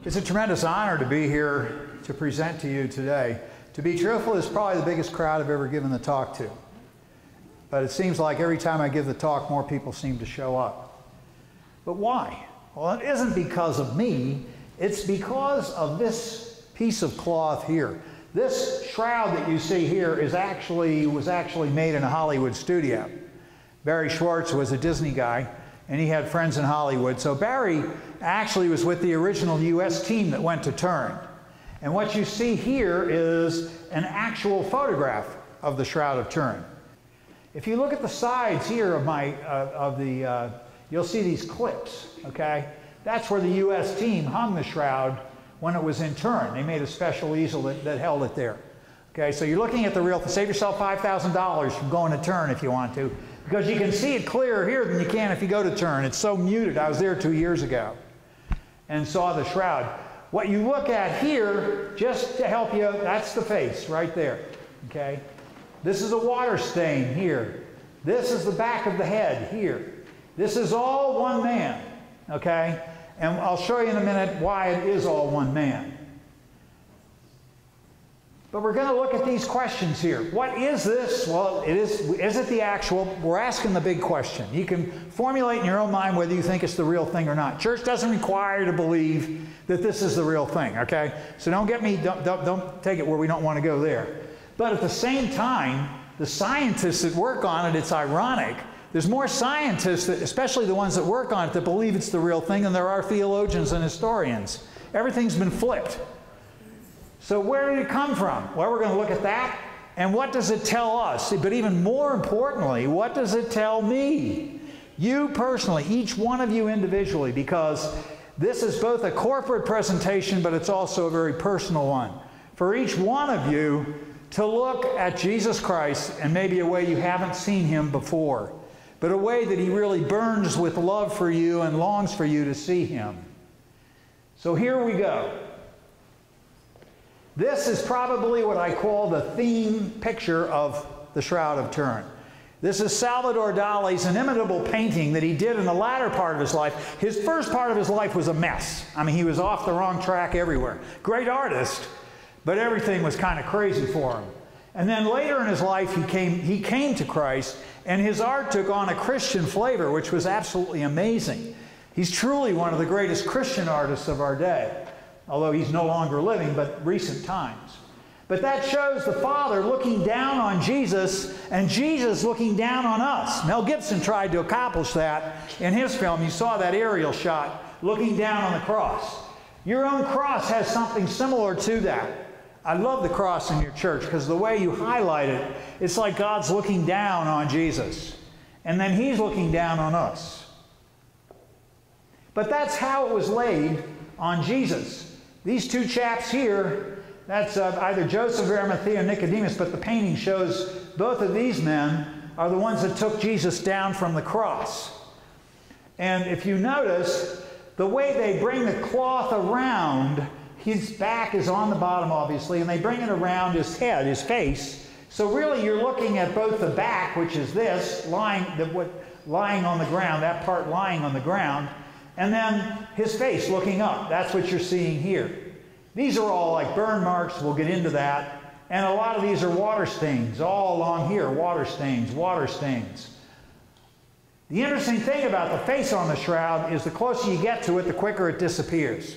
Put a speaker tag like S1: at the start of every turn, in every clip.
S1: It's a tremendous honor to be here to present to you today. To be truthful, it's probably the biggest crowd I've ever given the talk to. But it seems like every time I give the talk, more people seem to show up. But why? Well, it isn't because of me. It's because of this piece of cloth here. This shroud that you see here was actually made in a Hollywood studio. Barry Schwartz was a Disney guy, and he had friends in Hollywood. So Barry actually was with the original US team that went to Turin. And what you see here is an actual photograph of the Shroud of Turin. If you look at the sides here of you'll see these clips, okay? That's where the US team hung the shroud when it was in Turin. They made a special easel that held it there. Okay, so you're looking at the real, save yourself $5,000 from going to Turin if you want to, because you can see it clearer here than you can if you go to Turin. It's so muted. I was there 2 years ago and saw the shroud. What you look at here, just to help you, that's the face right there, okay? This is a water stain here. This is the back of the head here. This is all one man, okay? And I'll show you in a minute why it is all one man. But we're going to look at these questions here. What is this? Well, is it the actual? We're asking the big question. You can formulate in your own mind whether you think it's the real thing or not. Church doesn't require you to believe that this is the real thing, okay? So don't take it where we don't want to go there. But at the same time, the scientists that work on it, it's ironic. There's more scientists, especially the ones that work on it, that believe it's the real thing than there are theologians and historians. Everything's been flipped. So where did it come from? Well, we're going to look at that. And what does it tell us? But even more importantly, what does it tell me? You personally, each one of you individually, because this is both a corporate presentation, but it's also a very personal one. For each one of you to look at Jesus Christ and maybe a way you haven't seen him before, but a way that he really burns with love for you and longs for you to see him. So here we go. This is probably what I call the theme picture of the Shroud of Turin. This is Salvador Dali's inimitable painting that he did in the latter part of his life. His first part of his life was a mess. I mean, he was off the wrong track everywhere. Great artist, but everything was kind of crazy for him. And then later in his life, he came to Christ, and his art took on a Christian flavor, which was absolutely amazing. He's truly one of the greatest Christian artists of our day, although he's no longer living, but recent times. But that shows the Father looking down on Jesus and Jesus looking down on us. Mel Gibson tried to accomplish that in his film. You saw that aerial shot looking down on the cross. Your own cross has something similar to that. I love the cross in your church because the way you highlight it, it's like God's looking down on Jesus. And then he's looking down on us. But that's how it was laid on Jesus. These two chaps here, that's either Joseph of Arimathea or Nicodemus, but the painting shows both of these men are the ones that took Jesus down from the cross. And if you notice, the way they bring the cloth around, his back is on the bottom, obviously, and they bring it around his head, his face. So really you're looking at both the back, which is this, lying on the ground, that part lying on the ground, and then his face looking up. That's what you're seeing here. These are all like burn marks. We'll get into that. And a lot of these are water stains. All along here, water stains, water stains. The interesting thing about the face on the shroud is the closer you get to it, the quicker it disappears.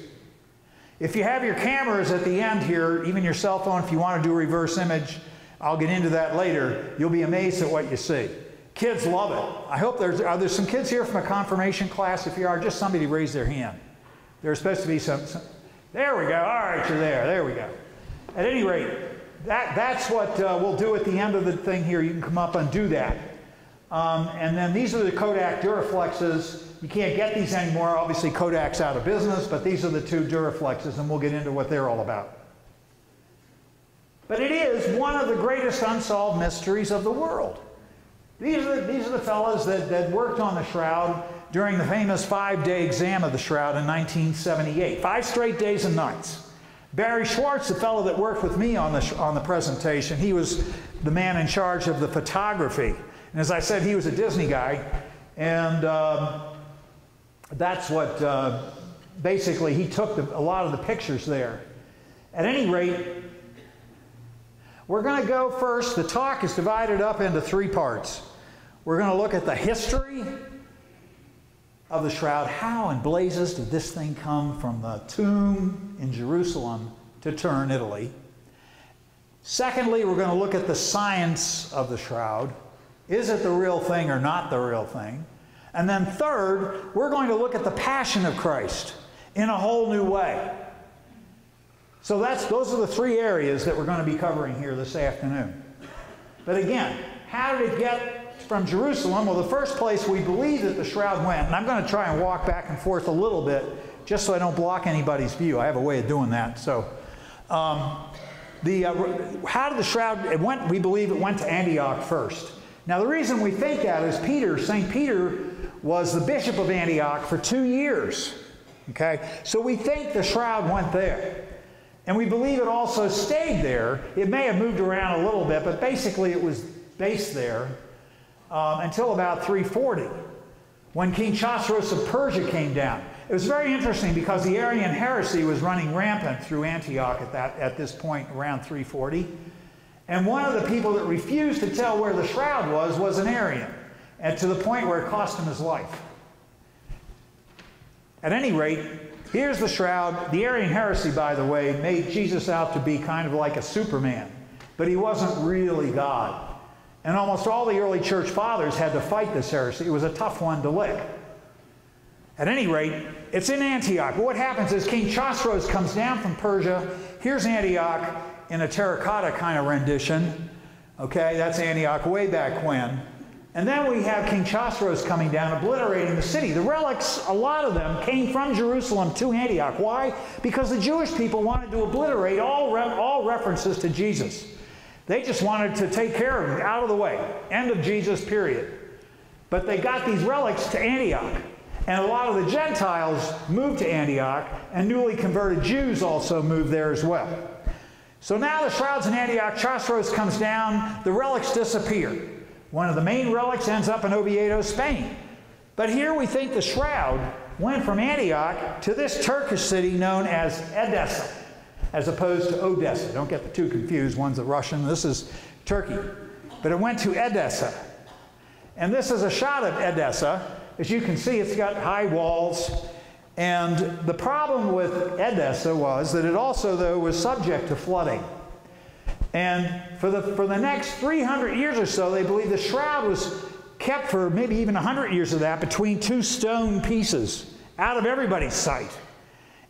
S1: If you have your cameras at the end here, even your cell phone, if you want to do a reverse image, I'll get into that later, you'll be amazed at what you see. Kids love it. I hope are there some kids here from a confirmation class? If you are, just somebody raise their hand. There's supposed to be some there we go. All right, you're there. There we go. At any rate, that's what we'll do at the end of the thing here. You can come up and do that. And then these are the Kodak Duraflexes. You can't get these anymore. Obviously, Kodak's out of business, but these are the two Duraflexes, and we'll get into what they're all about. But it is one of the greatest unsolved mysteries of the world. These are the fellows that worked on the shroud during the famous 5-day exam of the shroud in 1978. 5 straight days and nights. Barry Schwartz, the fellow that worked with me on the presentation, he was the man in charge of the photography. And as I said, he was a Disney guy, and that's what basically he took a lot of the pictures there. At any rate, we're going to go first. The talk is divided up into 3 parts. We're going to look at the history of the shroud. How in blazes did this thing come from the tomb in Jerusalem to Turin, Italy? Secondly, we're going to look at the science of the shroud. Is it the real thing or not the real thing? And then third, we're going to look at the passion of Christ in a whole new way. So those are the 3 areas that we're going to be covering here this afternoon. But again, how did it get from Jerusalem? Well, the first place we believe that the shroud went, and I'm going to try and walk back and forth a little bit just so I don't block anybody's view. I have a way of doing that. So how did the shroud, it went, we believe it went to Antioch first. Now the reason we think that is St. Peter was the bishop of Antioch for 2 years. Okay? So we think the shroud went there. And we believe it also stayed there. It may have moved around a little bit, but basically it was based there until about 340, when King Chosroes of Persia came down. It was very interesting because the Arian heresy was running rampant through Antioch at this point around 340. And one of the people that refused to tell where the shroud was an Arian, and to the point where it cost him his life. At any rate, here's the shroud. The Arian heresy, by the way, made Jesus out to be kind of like a Superman, but he wasn't really God. And almost all the early church fathers had to fight this heresy. It was a tough one to lick. At any rate, it's in Antioch. But what happens is King Chosroes comes down from Persia. Here's Antioch in a terracotta kind of rendition. Okay, that's Antioch way back when. And then we have King Chosroes coming down, obliterating the city. The relics, a lot of them, came from Jerusalem to Antioch. Why? Because the Jewish people wanted to obliterate all references to Jesus. They just wanted to take care of him, out of the way. End of Jesus, period. But they got these relics to Antioch. And a lot of the Gentiles moved to Antioch, and newly converted Jews also moved there as well. So now the shroud's in Antioch, Chosroes comes down, the relics disappear. One of the main relics ends up in Oviedo, Spain. But here we think the shroud went from Antioch to this Turkish city known as Edessa, as opposed to Odessa. Don't get the two confused. One's a Russian, this is Turkey. But it went to Edessa. And this is a shot of Edessa. As you can see, it's got high walls. And the problem with Edessa was that it also, though, was subject to flooding. And for the next 300 years or so, they believe the shroud was kept for maybe even 100 years of that between 2 stone pieces, out of everybody's sight.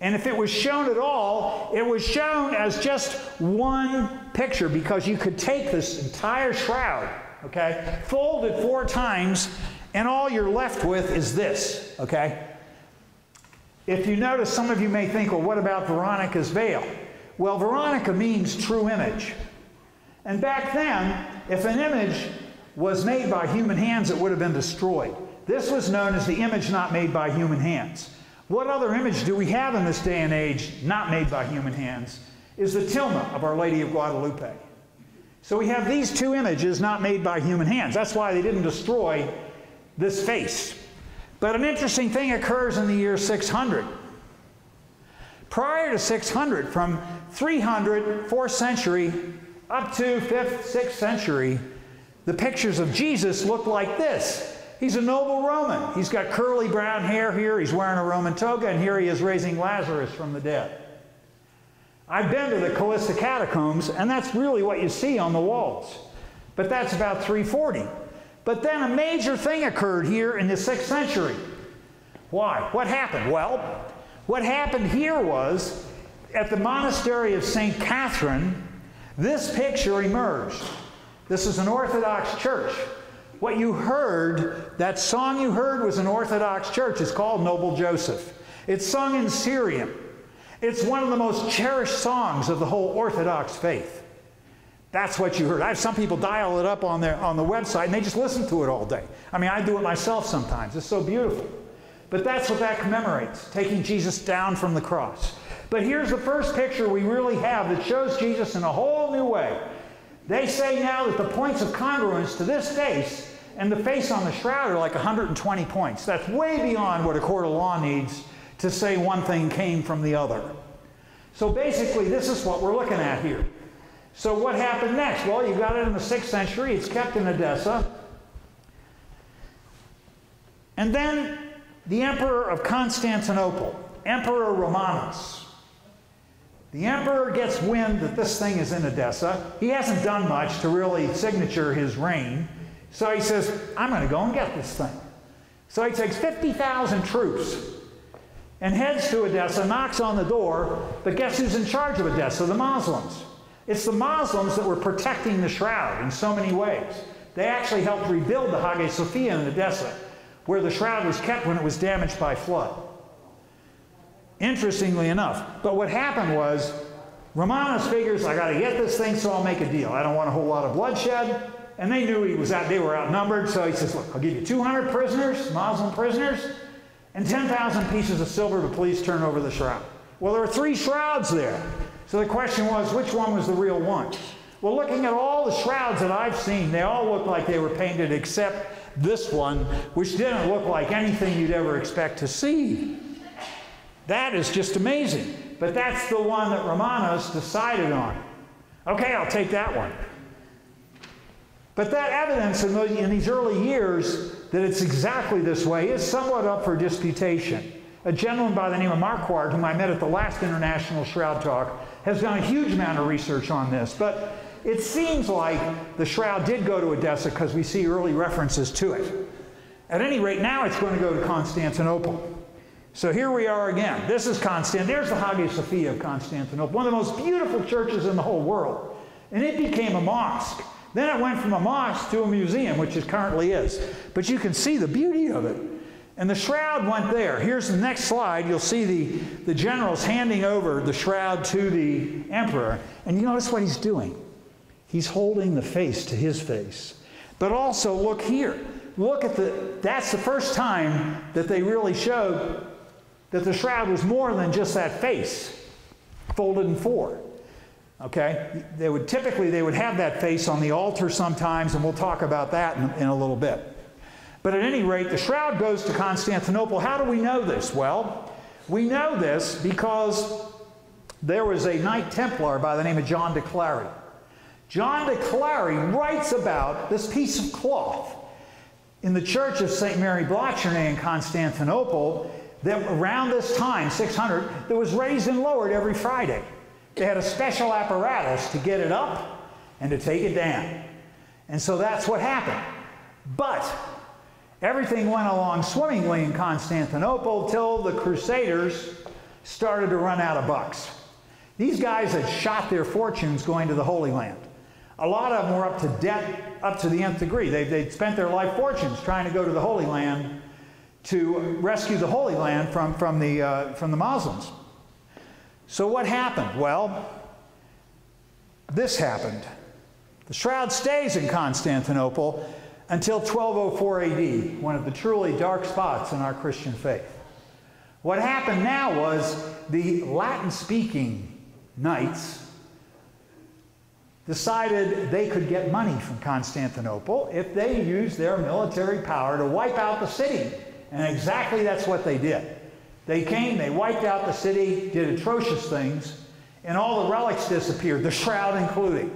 S1: And if it was shown at all, it was shown as just one picture, because you could take this entire shroud, okay, fold it 4 times, and all you're left with is this, okay? If you notice, some of you may think, well, what about Veronica's veil? Well, Veronica means true image. And back then, if an image was made by human hands, it would have been destroyed. This was known as the image not made by human hands. What other image do we have in this day and age not made by human hands? Is the tilma of Our Lady of Guadalupe. So we have these 2 images not made by human hands. That's why they didn't destroy this face. But an interesting thing occurs in the year 600. Prior to 600, from 300, 4th century, up to 5th, 6th century, the pictures of Jesus look like this. He's a noble Roman. He's got curly brown hair here. He's wearing a Roman toga, and here he is raising Lazarus from the dead. I've been to the Callista catacombs, and that's really what you see on the walls. But that's about 340. But then a major thing occurred here in the 6th century. Why? What happened? Well, what happened here was, at the monastery of St. Catherine, this picture emerged. This is an Orthodox church. What you heard, that song you heard, was an Orthodox church. It's called Noble Joseph. It's sung in Syrian. It's one of the most cherished songs of the whole Orthodox faith. That's what you heard. I have some people dial it up on the website, and they just listen to it all day. I mean, I do it myself sometimes. It's so beautiful. But that's what that commemorates, taking Jesus down from the cross. But here's the first picture we really have that shows Jesus in a whole new way. They say now that the points of congruence to this face and the face on the shroud are like 120 points. That's way beyond what a court of law needs to say one thing came from the other. So basically, this is what we're looking at here. So what happened next? Well, you got it in the 6th century. It's kept in Edessa. And then the Emperor of Constantinople, Emperor Romanus. The emperor gets wind that this thing is in Edessa. He hasn't done much to really signature his reign. So he says, I'm going to go and get this thing. So he takes 50,000 troops and heads to Edessa, knocks on the door, but guess who's in charge of Edessa? The Muslims. It's the Muslims that were protecting the Shroud in so many ways. They actually helped rebuild the Hagia Sophia in Edessa, where the Shroud was kept when it was damaged by flood. Interestingly enough. But what happened was, Romanus figures, I got to get this thing, so I'll make a deal. I don't want a whole lot of bloodshed. And they knew they were outnumbered, so he says, look, I'll give you 200 prisoners, Muslim prisoners, and 10,000 pieces of silver to please turn over the Shroud. Well, there were 3 shrouds there. So the question was, which one was the real one? Well, looking at all the shrouds that I've seen, they all look like they were painted except this one, which didn't look like anything you'd ever expect to see. That is just amazing. But that's the one that Romanus decided on. Okay, I'll take that one. But that evidence in these early years that it's exactly this way is somewhat up for disputation. A gentleman by the name of Marquardt, whom I met at the last International Shroud Talk, has done a huge amount of research on this. But it seems like the Shroud did go to Edessa because we see early references to it. At any rate, now it's going to go to Constantinople. So here we are again. This is There's the Hagia Sophia of Constantinople, one of the most beautiful churches in the whole world. And it became a mosque. Then it went from a mosque to a museum, which it currently is. But you can see the beauty of it. And the Shroud went there. Here's the next slide. You'll see the generals handing over the Shroud to the emperor. And you notice what he's doing. He's holding the face to his face. But also, look here. Look at that's the first time that they really showed that the Shroud was more than just that face, folded in 4. Okay? They would have that face on the altar sometimes, and we'll talk about that in a little bit. But at any rate, the Shroud goes to Constantinople. How do we know this? Well, we know this because there was a Knight Templar by the name of John de Clary. John de Clary writes about this piece of cloth in the church of St. Mary Blachernay in Constantinople that around this time, 600, that was raised and lowered every Friday. They had a special apparatus to get it up and to take it down. And so that's what happened. But everything went along swimmingly in Constantinople till the Crusaders started to run out of bucks. These guys had shot their fortunes going to the Holy Land. A lot of them were up to debt up to the nth degree. They'd spent their life fortunes trying to go to the Holy Land to rescue the Holy Land from the Muslims. So what happened? Well, this happened. The Shroud stays in Constantinople until 1204 AD, one of the truly dark spots in our Christian faith. What happened now was the Latin-speaking knights decided they could get money from Constantinople if they used their military power to wipe out the city. And exactly that's what they did. They came, they wiped out the city, did atrocious things, and all the relics disappeared, the Shroud including.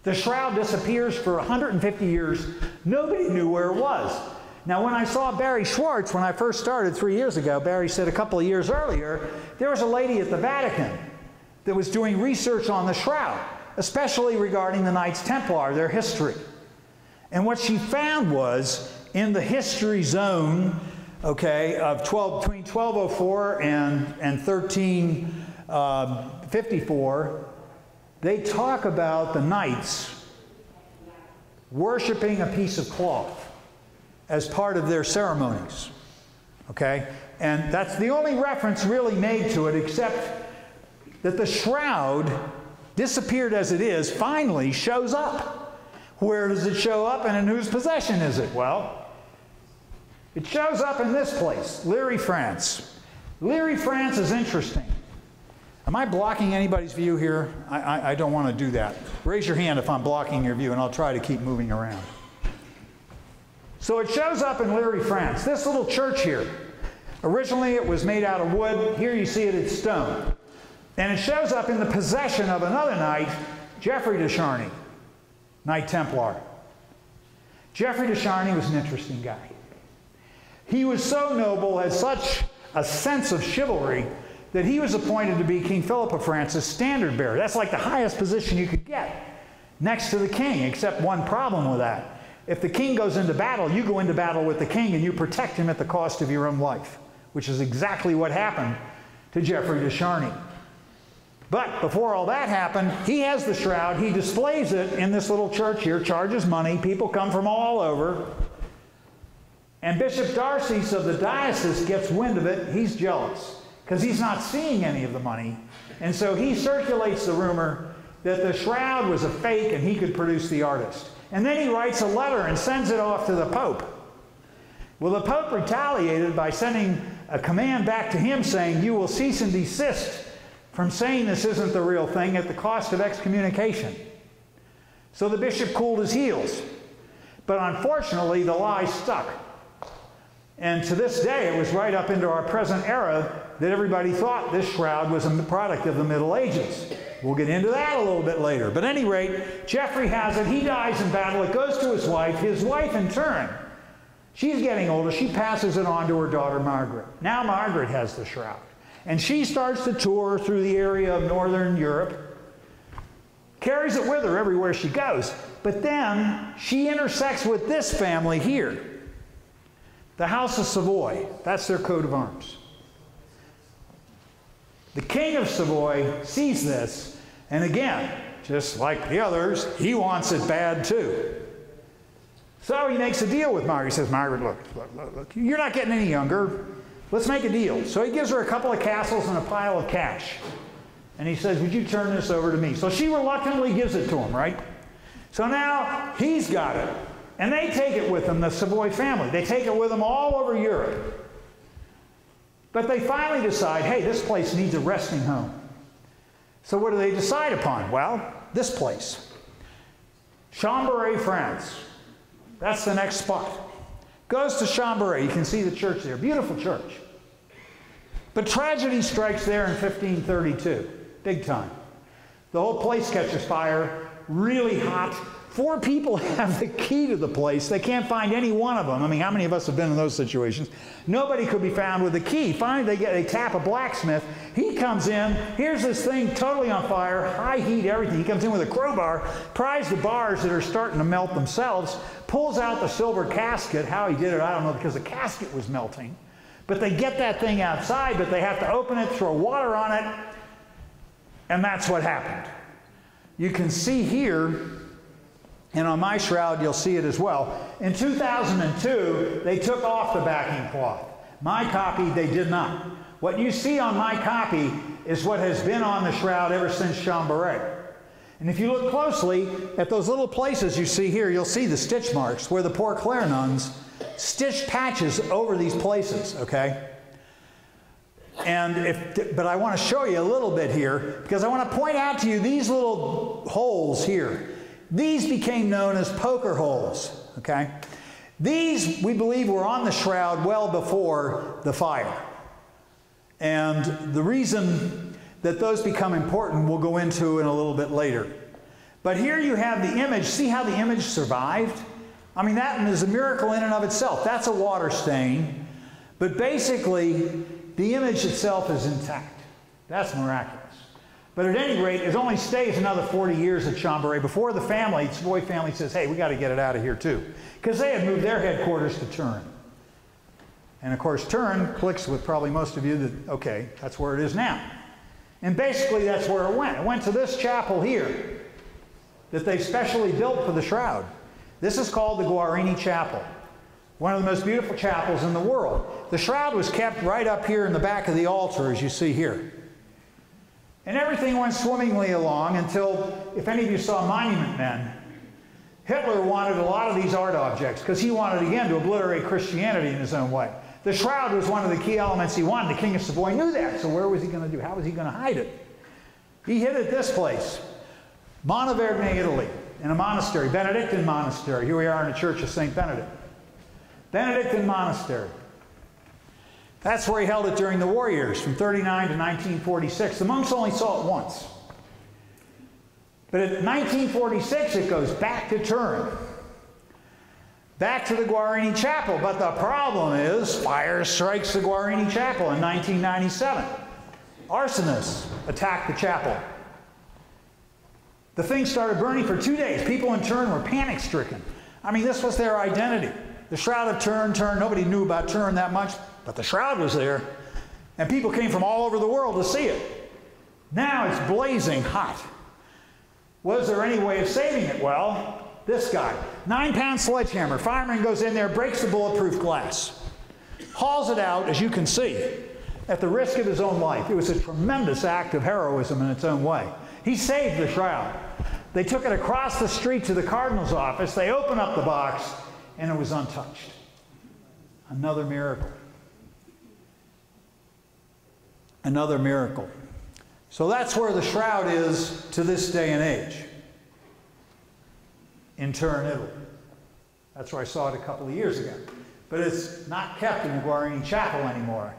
S1: The Shroud disappears for 150 years. Nobody knew where it was. Now, when I saw Barry Schwartz, when I first started 3 years ago, Barry said a couple of years earlier, there was a lady at the Vatican that was doing research on the Shroud, especially regarding the Knights Templar, their history. And what she found was, in the history zone, okay, of between 1204 and 1354, they talk about the knights worshiping a piece of cloth as part of their ceremonies, okay? And that's the only reference really made to it, except that the Shroud, disappeared as it is, finally shows up. Where does it show up and in whose possession is it? Well, it shows up in this place, Liry, France. Liry, France is interesting. Am I blocking anybody's view here? I don't want to do that. Raise your hand if I'm blocking your view, and I'll try to keep moving around. So it shows up in Liry, France. This little church here. Originally it was made out of wood. Here you see it, it's stone. And it shows up in the possession of another knight, Geoffrey de Charny, Knight Templar. Geoffrey de Charny was an interesting guy. He was so noble, had such a sense of chivalry, that he was appointed to be King Philip of France's standard bearer. That's like the highest position you could get, next to the king, except one problem with that. If the king goes into battle, you go into battle with the king and you protect him at the cost of your own life, which is exactly what happened to Geoffrey de Charny. But before all that happened, he has the shroud. He displays it in this little church here, charges money. People come from all over. And Bishop Darcy's of the diocese gets wind of it. He's jealous because he's not seeing any of the money. And so he circulates the rumor that the shroud was a fake and he could produce the artist. And then he writes a letter and sends it off to the Pope. Well, the Pope retaliated by sending a command back to him saying, you will cease and desist from saying this isn't the real thing at the cost of excommunication. So the bishop cooled his heels. But unfortunately, the lie stuck. And to this day, it was right up into our present era that everybody thought this shroud was a product of the Middle Ages. We'll get into that a little bit later. But at any rate, Geoffrey has it. He dies in battle. It goes to his wife. His wife, in turn, she's getting older. She passes it on to her daughter, Margaret. Now Margaret has the shroud. And she starts to tour through the area of northern Europe, carries it with her everywhere she goes. But then she intersects with this family here, the House of Savoy. That's their coat of arms. The King of Savoy sees this, and again, just like the others, he wants it bad too. So he makes a deal with Margaret. He says, Margaret, look, you're not getting any younger. Let's make a deal. So he gives her a couple of castles and a pile of cash. And he says, would you turn this over to me? So she reluctantly gives it to him, right? So now he's got it. And they take it with them, the Savoy family. They take it with them all over Europe. But they finally decide, hey, this place needs a resting home. So what do they decide upon? Well, this place. Chambéry, France. That's the next spot. Goes to Chambéry. You can see the church there. Beautiful church. But tragedy strikes there in 1532. Big time. The whole place catches fire. Really hot. 4 people have the key to the place. They can't find any one of them. I mean, how many of us have been in those situations? Nobody could be found with the key. Finally, they tap a blacksmith. He comes in. Here's this thing totally on fire, high heat, everything. He comes in with a crowbar, pries the bars that are starting to melt themselves, pulls out the silver casket. How he did it, I don't know, because the casket was melting. But they get that thing outside, but they have to open it, throw water on it, and that's what happened. You can see here, and on my shroud, you'll see it as well. In 2002, they took off the backing cloth. My copy, they did not. What you see on my copy is what has been on the shroud ever since Chambéry. And if you look closely at those little places you see here, you'll see the stitch marks where the Poor Clare nuns stitched patches over these places, okay? But I want to show you a little bit here, because I want to point out to you these little holes here. These became known as poker holes, okay? These, we believe, were on the shroud well before the fire. And the reason that those become important we'll go into in a little bit later. But here you have the image. See how the image survived? I mean, that is a miracle in and of itself. That's a water stain. But basically, the image itself is intact. That's miraculous. But at any rate, it only stays another 40 years at Chambéry before the family, Savoy family, says, hey, we got to get it out of here too. Because they had moved their headquarters to Turin. And of course, Turin clicks with probably most of you that, okay, that's where it is now. And basically, that's where it went. It went to this chapel here that they specially built for the shroud. This is called the Guarini Chapel. One of the most beautiful chapels in the world. The shroud was kept right up here in the back of the altar, as you see here. And everything went swimmingly along until, if any of you saw Monument Men, Hitler wanted a lot of these art objects because he wanted, again, to obliterate Christianity in his own way. The shroud was one of the key elements he wanted. The King of Savoy knew that, so where was he going to do? How was he going to hide it? He hid it this place, Montevergne, Italy, in a monastery, Benedictine monastery. Here we are in the Church of St. Benedict. Benedictine monastery. That's where he held it during the war years, from 39 to 1946. The monks only saw it once. But in 1946, it goes back to Turin, back to the Guarini Chapel. But the problem is, fire strikes the Guarini Chapel in 1997. Arsonists attacked the chapel. The thing started burning for 2 days. People in Turin were panic-stricken. I mean, this was their identity. The Shroud of Turin, nobody knew about Turin that much, but the Shroud was there. And people came from all over the world to see it. Now it's blazing hot. Was there any way of saving it? Well, this guy, 9-pound sledgehammer. Fireman goes in there, breaks the bulletproof glass, hauls it out, as you can see, at the risk of his own life. It was a tremendous act of heroism in its own way. He saved the Shroud. They took it across the street to the cardinal's office. They opened up the box, and it was untouched. Another miracle. Another miracle. So that's where the Shroud is to this day and age, in Turin, Italy. That's where I saw it a couple of years ago. But it's not kept in the Guarini Chapel anymore.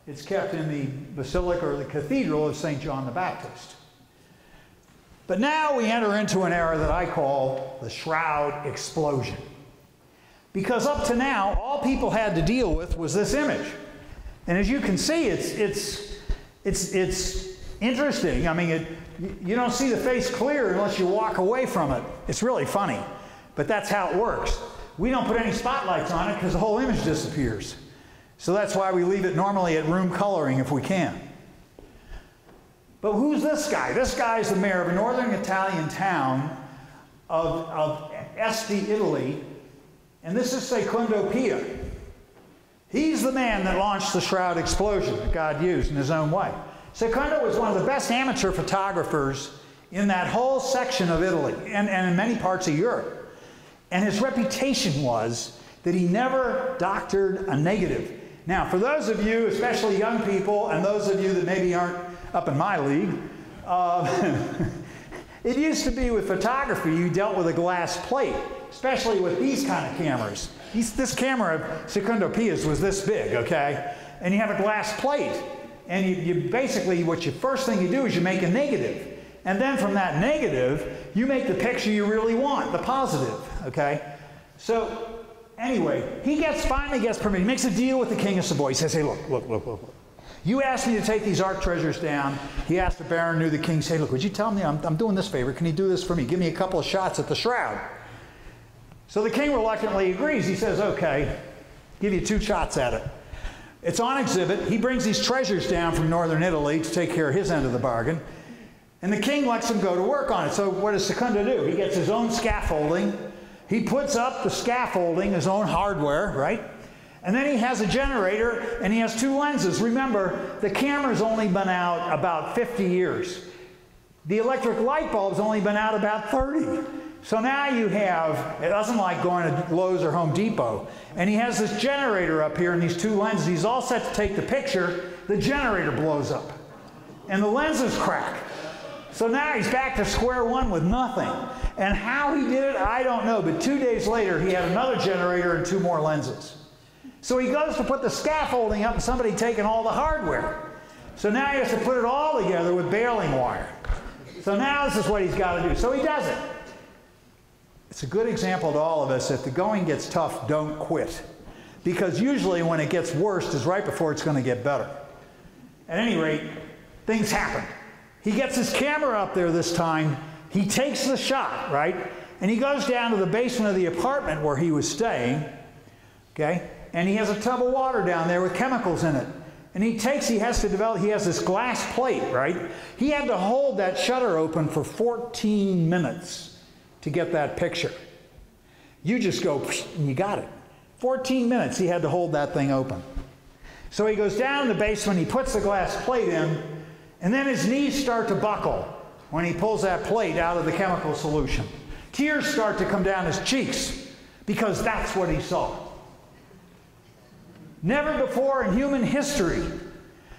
S1: It's kept in the Basilica or the Cathedral of St. John the Baptist. But now we enter into an era that I call the Shroud explosion. Because up to now, all people had to deal with was this image. And as you can see, it's interesting. I mean, you don't see the face clear unless you walk away from it. It's really funny. But that's how it works. We don't put any spotlights on it because the whole image disappears. So that's why we leave it normally at room coloring if we can. But who's this guy? This guy is the mayor of a northern Italian town of Este, Italy. And this is Secondo Pia. He's the man that launched the Shroud explosion that God used in his own way. Secondo was one of the best amateur photographers in that whole section of Italy and in many parts of Europe. And his reputation was that he never doctored a negative. Now, for those of you, especially young people, and those of you that maybe aren't up in my league, it used to be with photography, you dealt with a glass plate, especially with these kind of cameras. This camera of Secondo Pia's was this big, okay? And you have a glass plate. And you basically, first thing you do is you make a negative. And then from that negative, you make the picture you really want, the positive, okay? So anyway, he finally gets permission. He makes a deal with the King of Savoy. He says, hey, look. You asked me to take these art treasures down. He asked the Baron knew the king, say, look, would you tell me I'm doing this favor? Can you do this for me? Give me a couple of shots at the Shroud. So the king reluctantly agrees. He says, okay, give you 2 shots at it. It's on exhibit. He brings these treasures down from northern Italy to take care of his end of the bargain. And the king lets him go to work on it. So what does Secondo do? He gets his own scaffolding. He puts up the scaffolding, his own hardware, right? And then he has a generator, and he has 2 lenses. Remember, the camera's only been out about 50 years. The electric light bulb's only been out about 30. So now you have, it doesn't like going to Lowe's or Home Depot. And he has this generator up here and these 2 lenses. He's all set to take the picture. The generator blows up. And the lenses crack. So now he's back to square one with nothing. And how he did it, I don't know. But 2 days later, he had another generator and 2 more lenses. So he goes to put the scaffolding up and somebody taken all the hardware. So now he has to put it all together with baling wire. So now this is what he's got to do. So he does it. It's a good example to all of us. If the going gets tough, don't quit. Because usually when it gets worse is right before it's going to get better. At any rate, things happen. He gets his camera up there this time. He takes the shot, right? And he goes down to the basement of the apartment where he was staying. Okay? And he has a tub of water down there with chemicals in it. And he has this glass plate, right? He had to hold that shutter open for 14 minutes to get that picture. You just go, and you got it. 14 minutes he had to hold that thing open. So he goes down in the basement, he puts the glass plate in, and then his knees start to buckle when he pulls that plate out of the chemical solution. Tears start to come down his cheeks because that's what he saw. Never before in human history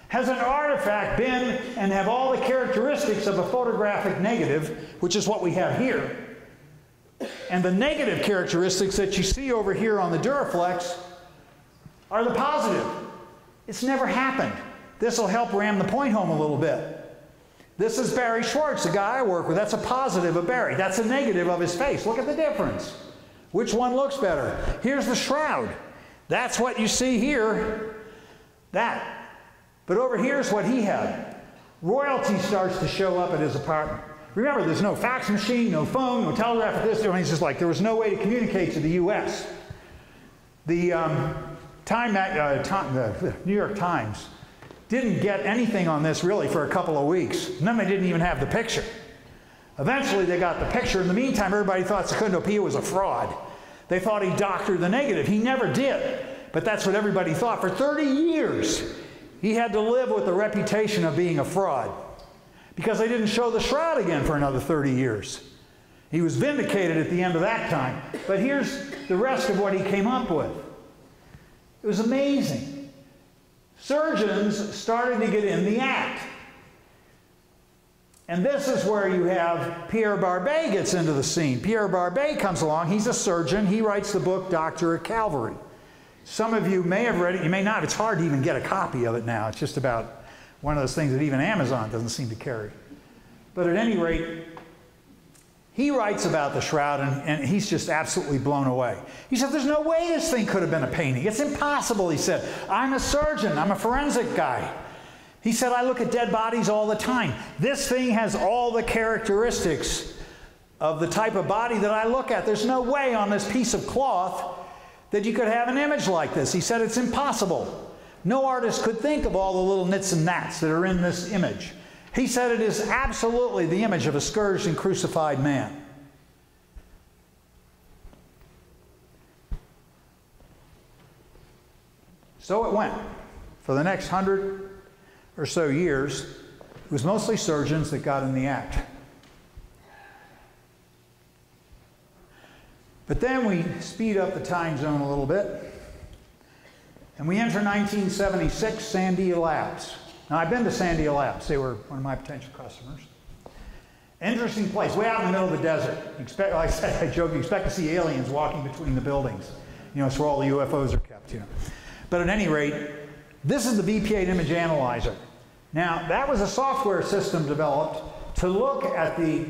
S1: has an artifact been and have all the characteristics of a photographic negative, which is what we have here. And the negative characteristics that you see over here on the Duraflex are the positive. It's never happened. This will help ram the point home a little bit. This is Barry Schwartz, the guy I work with. That's a positive of Barry. That's a negative of his face. Look at the difference. Which one looks better? Here's the shroud. That's what you see here. That. But over here's what he had. Royalty starts to show up at his apartment. Remember, there's no fax machine, no phone, no telegraph, this. He's just like, there was no way to communicate to the U.S. The New York Times didn't get anything on this really for a couple of weeks. And then they didn't even have the picture. Eventually they got the picture. In the meantime, everybody thought Secundo Pio was a fraud. They thought he doctored the negative. He never did. But that's what everybody thought. For 30 years, he had to live with the reputation of being a fraud because they didn't show the shroud again for another 30 years. He was vindicated at the end of that time. But here's the rest of what he came up with. It was amazing. Surgeons started to get in the act. And this is where you have Pierre Barbet gets into the scene. Pierre Barbet comes along. He's a surgeon. He writes the book Doctor at Calvary. Some of you may have read it. You may not. It's hard to even get a copy of it now. It's just about one of those things that even Amazon doesn't seem to carry. But at any rate, he writes about the shroud, and he's just absolutely blown away. He said, there's no way this thing could have been a painting. It's impossible, he said. I'm a surgeon. I'm a forensic guy. He said, I look at dead bodies all the time. This thing has all the characteristics of the type of body that I look at. There's no way on this piece of cloth that you could have an image like this. He said, it's impossible. No artist could think of all the little nits and gnats that are in this image. He said it is absolutely the image of a scourged and crucified man. So it went. For the next 100 or so years, it was mostly surgeons that got in the act. But then we speed up the time zone a little bit, and we enter 1976, Sandia Labs. Now, I've been to Sandia Labs. They were one of my potential customers. Interesting place, way out in the middle of the desert. You expect, like I said, I joke, you expect to see aliens walking between the buildings. You know, it's where all the UFOs are kept, you know. But at any rate, this is the BP-8 image analyzer. Now, that was a software system developed to look at the,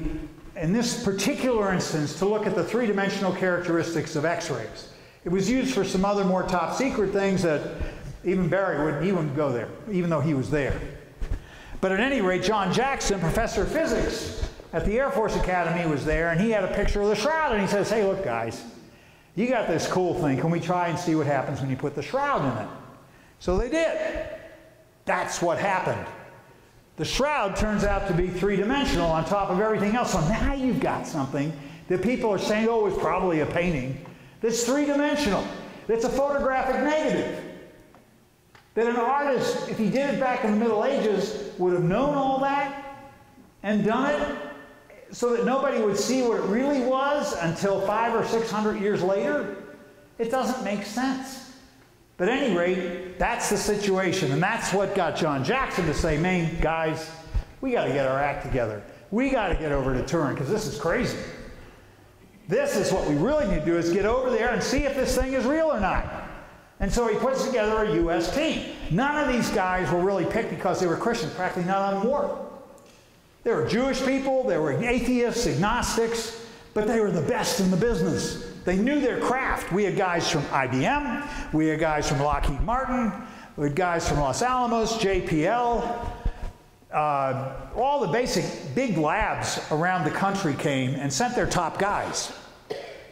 S1: in this particular instance, to look at the three-dimensional characteristics of X-rays. It was used for some other more top secret things that even Barry wouldn't go there, even though he was there. But at any rate, John Jackson, professor of physics at the Air Force Academy, was there, and he had a picture of the shroud, and he says, hey, look, guys, you got this cool thing. Can we try and see what happens when you put the shroud in it? So they did. That's what happened. The shroud turns out to be three-dimensional on top of everything else. So now you've got something that people are saying, oh, it's probably a painting. That's three-dimensional. That's a photographic negative. That an artist, if he did it back in the Middle Ages, would have known all that and done it so that nobody would see what it really was until 500 or 600 years later. It doesn't make sense. But at any rate, that's the situation, and that's what got John Jackson to say, man, guys, we got to get our act together. We got to get over to Turin, because this is crazy. This is what we really need to do, is get over there and see if this thing is real or not. And so he puts together a U.S. team. None of these guys were really picked because they were Christians. Practically none of them were. They were Jewish people, they were atheists, agnostics, but they were the best in the business. They knew their craft. We had guys from IBM, we had guys from Lockheed Martin, we had guys from Los Alamos, JPL. All the basic big labs around the country came and sent their top guys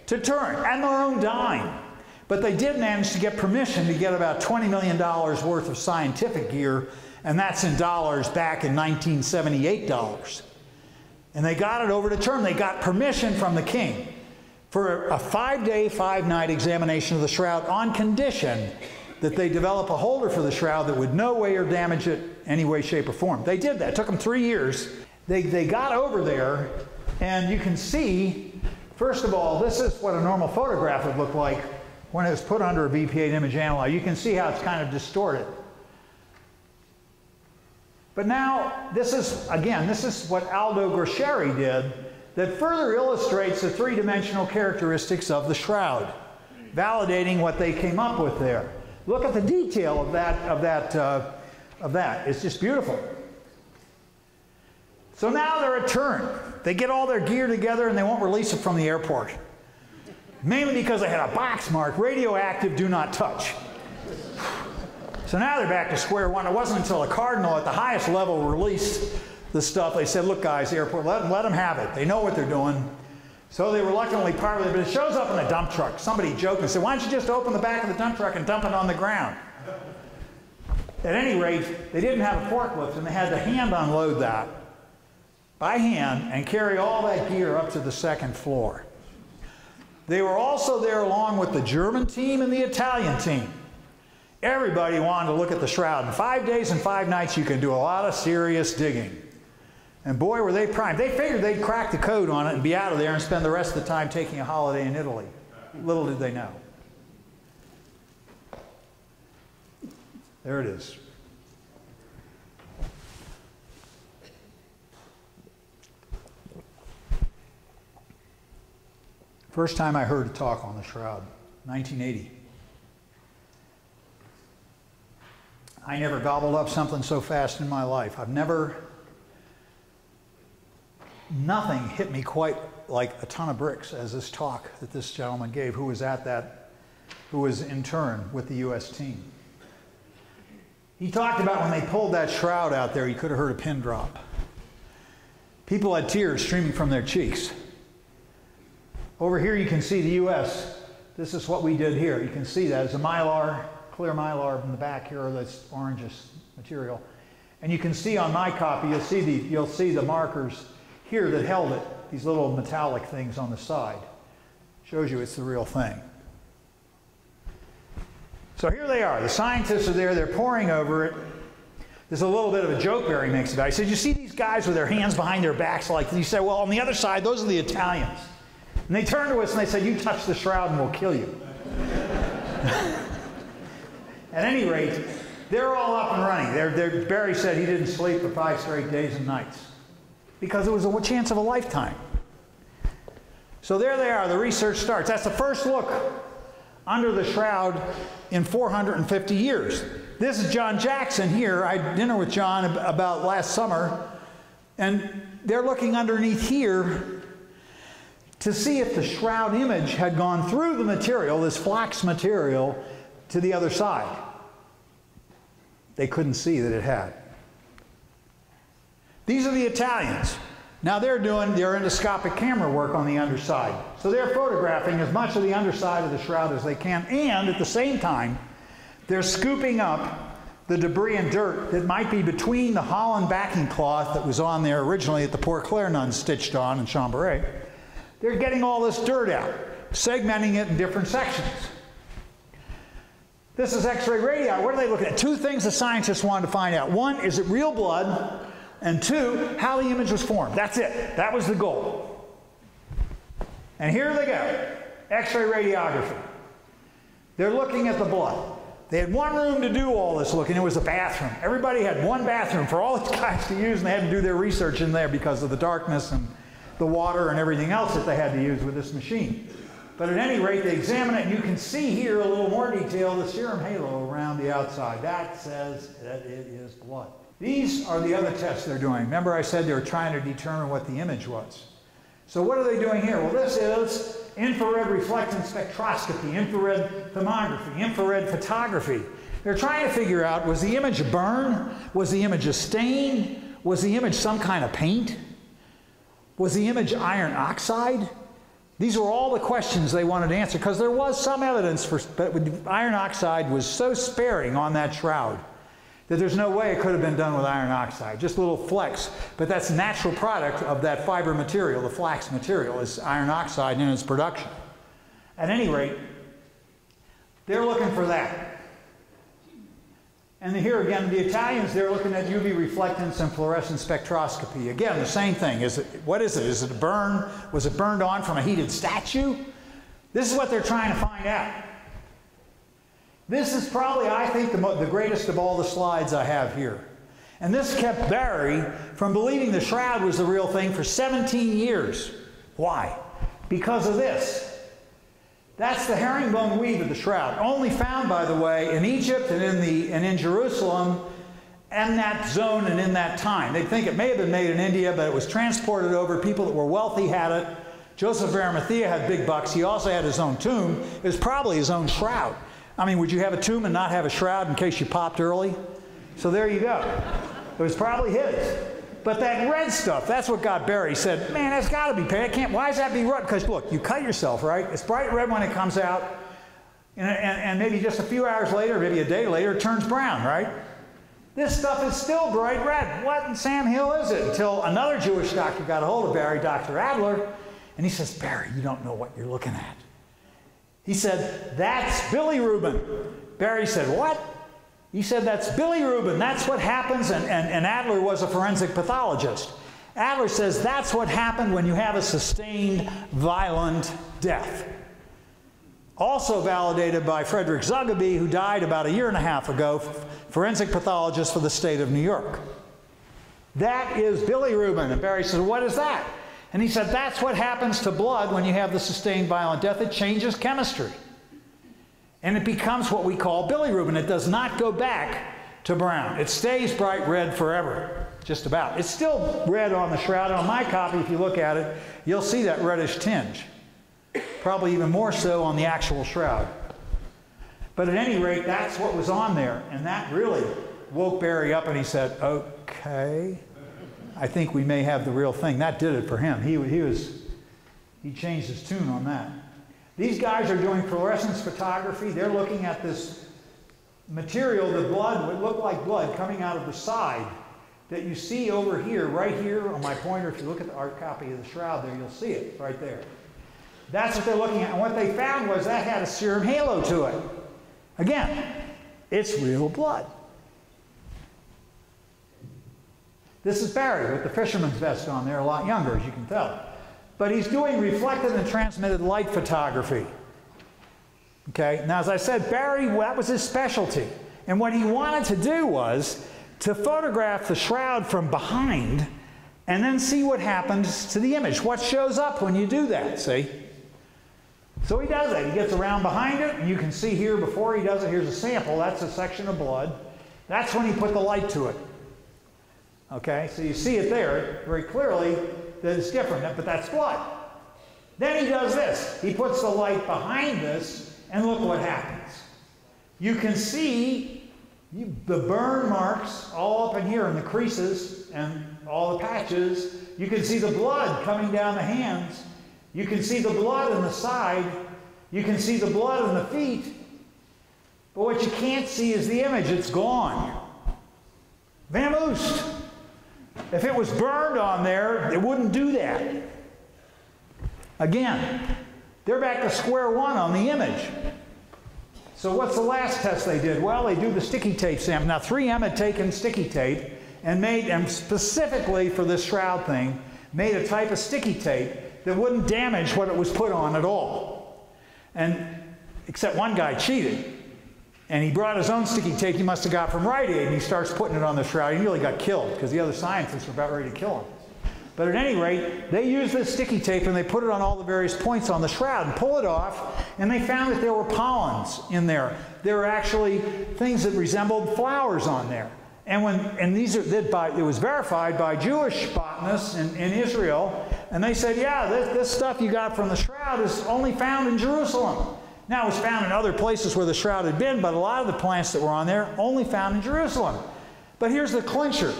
S1: to Turin, and their own dime. But they did manage to get permission to get about $20 million worth of scientific gear, and that's in dollars back in 1978 dollars. And they got it over to Turin. They got permission from the king for a 5-day, 5-night examination of the shroud on condition that they develop a holder for the shroud that would no way or damage it any way, shape, or form. They did that. It took them 3 years. They got over there, and you can see, first of all, this is what a normal photograph would look like when it was put under a BP-8 image analyzer. You can see how it's kind of distorted. But now, this is, again, this is what Aldo Groschieri did that further illustrates the three-dimensional characteristics of the shroud, validating what they came up with there. Look at the detail of that. It's just beautiful. So now they're at Turin. They get all their gear together and they won't release it from the airport. Mainly because they had a box mark, radioactive, do not touch. So now they're back to square one. It wasn't until a cardinal at the highest level released the stuff. They said, look guys, the airport, let them have it. They know what they're doing. So they reluctantly part with it, but it shows up in a dump truck. Somebody joked and said, why don't you just open the back of the dump truck and dump it on the ground? At any rate, they didn't have a forklift and they had to hand unload that by hand and carry all that gear up to the second floor. They were also there along with the German team and the Italian team. Everybody wanted to look at the shroud. In 5 days and 5 nights, you can do a lot of serious digging. And boy, were they primed. They figured they'd crack the code on it and be out of there and spend the rest of the time taking a holiday in Italy. Little did they know. There it is. First time I heard a talk on the shroud, 1980. I never gobbled up something so fast in my life. Nothing hit me quite like a ton of bricks as this talk that this gentleman gave, who was in Turin with the U.S. team. He talked about when they pulled that shroud out there, you could have heard a pin drop. People had tears streaming from their cheeks. Over here you can see the U.S. This is what we did here. You can see that as a mylar, clear mylar in the back here, that's orangish material. And you can see on my copy, you'll see the markers here that held it, these little metallic things on the side. Shows you it's the real thing. So here they are. The scientists are there. They're poring over it. There's a little bit of a joke Barry makes about it. He says, you see these guys with their hands behind their backs like this? He said, well, on the other side, those are the Italians. And they turned to us and they said, you touch the shroud and we'll kill you. At any rate, they're all up and running. Barry said he didn't sleep for 5 straight days and nights because it was a chance of a lifetime. So there they are. The research starts. That's the first look under the shroud in 450 years. This is John Jackson here. I had dinner with John about last summer, and they're looking underneath here to see if the shroud image had gone through the material, this flax material, to the other side. They couldn't see that it had. These are the Italians. Now they're doing their endoscopic camera work on the underside. So they're photographing as much of the underside of the shroud as they can, and at the same time, they're scooping up the debris and dirt that might be between the Holland backing cloth that was on there originally that the poor Clare nuns stitched on in Chambéry. They're getting all this dirt out, segmenting it in different sections. This is X-ray radii. What are they looking at? 2 things the scientists wanted to find out. 1, is it real blood? And 2, how the image was formed. That's it. That was the goal. And here they go. X-ray radiography. They're looking at the blood. They had one room to do all this looking. It was a bathroom. Everybody had one bathroom for all the guys to use, and they had to do their research in there because of the darkness and the water and everything else that they had to use with this machine. But at any rate, they examine it, and you can see here a little more detail, the serum halo around the outside. That says that it is blood. These are the other tests they're doing. Remember I said they were trying to determine what the image was. So what are they doing here? Well, this is infrared reflectance spectroscopy, infrared thermography, infrared photography. They're trying to figure out, was the image a burn? Was the image a stain? Was the image some kind of paint? Was the image iron oxide? These were all the questions they wanted to answer, because there was some evidence but iron oxide was so sparing on that shroud that there's no way it could have been done with iron oxide. Just little flecks. But that's a natural product of that fiber material, the flax material, is iron oxide in its production. At any rate, they're looking for that. And here again, the Italians, they're looking at UV reflectance and fluorescence spectroscopy. Again, the same thing. What is it? Is it a burn? Was it burned on from a heated statue? This is what they're trying to find out. This is probably, I think, the greatest of all the slides I have here. And this kept Barry from believing the shroud was the real thing for 17 years. Why? Because of this. That's the herringbone weave of the shroud. Only found, by the way, in Egypt and in Jerusalem, and that zone and in that time. They think it may have been made in India, but it was transported over. People that were wealthy had it. Joseph of Arimathea had big bucks. He also had his own tomb. It was probably his own shroud. I mean, would you have a tomb and not have a shroud in case you popped early? So there you go. It was probably his. But that red stuff, that's what got buried. He said, man, that's got to be paid. Why does that be red? Because look, you cut yourself, right? It's bright red when it comes out. And maybe just a few hours later, maybe a day later, it turns brown, right? This stuff is still bright red. What in Sam Hill is it? Until another Jewish doctor got a hold of Barry, Dr. Adler, and he says, Barry, you don't know what you're looking at. He said, that's bilirubin. Barry said, what? He said, that's bilirubin. That's what happens. And Adler was a forensic pathologist. Adler says that's what happened when you have a sustained, violent death. Also validated by Frederick Zugby, who died about a year and a half ago, forensic pathologist for the state of New York. That is bilirubin. And Barry said, what is that? And he said, that's what happens to blood when you have the sustained violent death. It changes chemistry. And it becomes what we call bilirubin. It does not go back to brown. It stays bright red forever, just about. It's still red on the shroud. On my copy, if you look at it, you'll see that reddish tinge. Probably even more so on the actual shroud. But at any rate, that's what was on there. And that really woke Barry up, and he said, okay, I think we may have the real thing. That did it for him. He changed his tune on that. These guys are doing fluorescence photography. They're looking at this material, the blood, would look like blood coming out of the side that you see over here, right here on my pointer. If you look at the art copy of the shroud there, you'll see it right there. That's what they're looking at. And what they found was that had a serum halo to it. Again, it's real blood. This is Barry with the fisherman's vest on there, a lot younger, as you can tell. But he's doing reflected and transmitted light photography. Okay? Now, as I said, Barry, that was his specialty. And what he wanted to do was to photograph the shroud from behind and then see what happens to the image. What shows up when you do that, see? So he does that. He gets around behind it, and you can see here before he does it, here's a sample. That's a section of blood. That's when he put the light to it. Okay, so you see it there very clearly that it's different, but that's blood. Then he does this. He puts the light behind this, and look what happens. You can see the burn marks all up in here in the creases and all the patches. You can see the blood coming down the hands. You can see the blood in the side. You can see the blood in the feet. But what you can't see is the image. It's gone. Vamoosed. If it was burned on there, it wouldn't do that. Again, they're back to square one on the image. So what's the last test they did? Well, they do the sticky tape sample. Now, 3M had taken sticky tape and specifically for this shroud thing, made a type of sticky tape that wouldn't damage what it was put on at all. And except one guy cheated. And he brought his own sticky tape he must have got from Rite Aid, and he starts putting it on the shroud. He nearly got killed because the other scientists were about ready to kill him. But at any rate, they used this sticky tape and they put it on all the various points on the shroud and pull it off, and they found that there were pollens in there. There were actually things that resembled flowers on there. And these are it was verified by Jewish botanists in Israel, and they said, yeah, this stuff you got from the shroud is only found in Jerusalem. Now, it was found in other places where the shroud had been, but a lot of the plants that were on there only found in Jerusalem. But here's the clincher.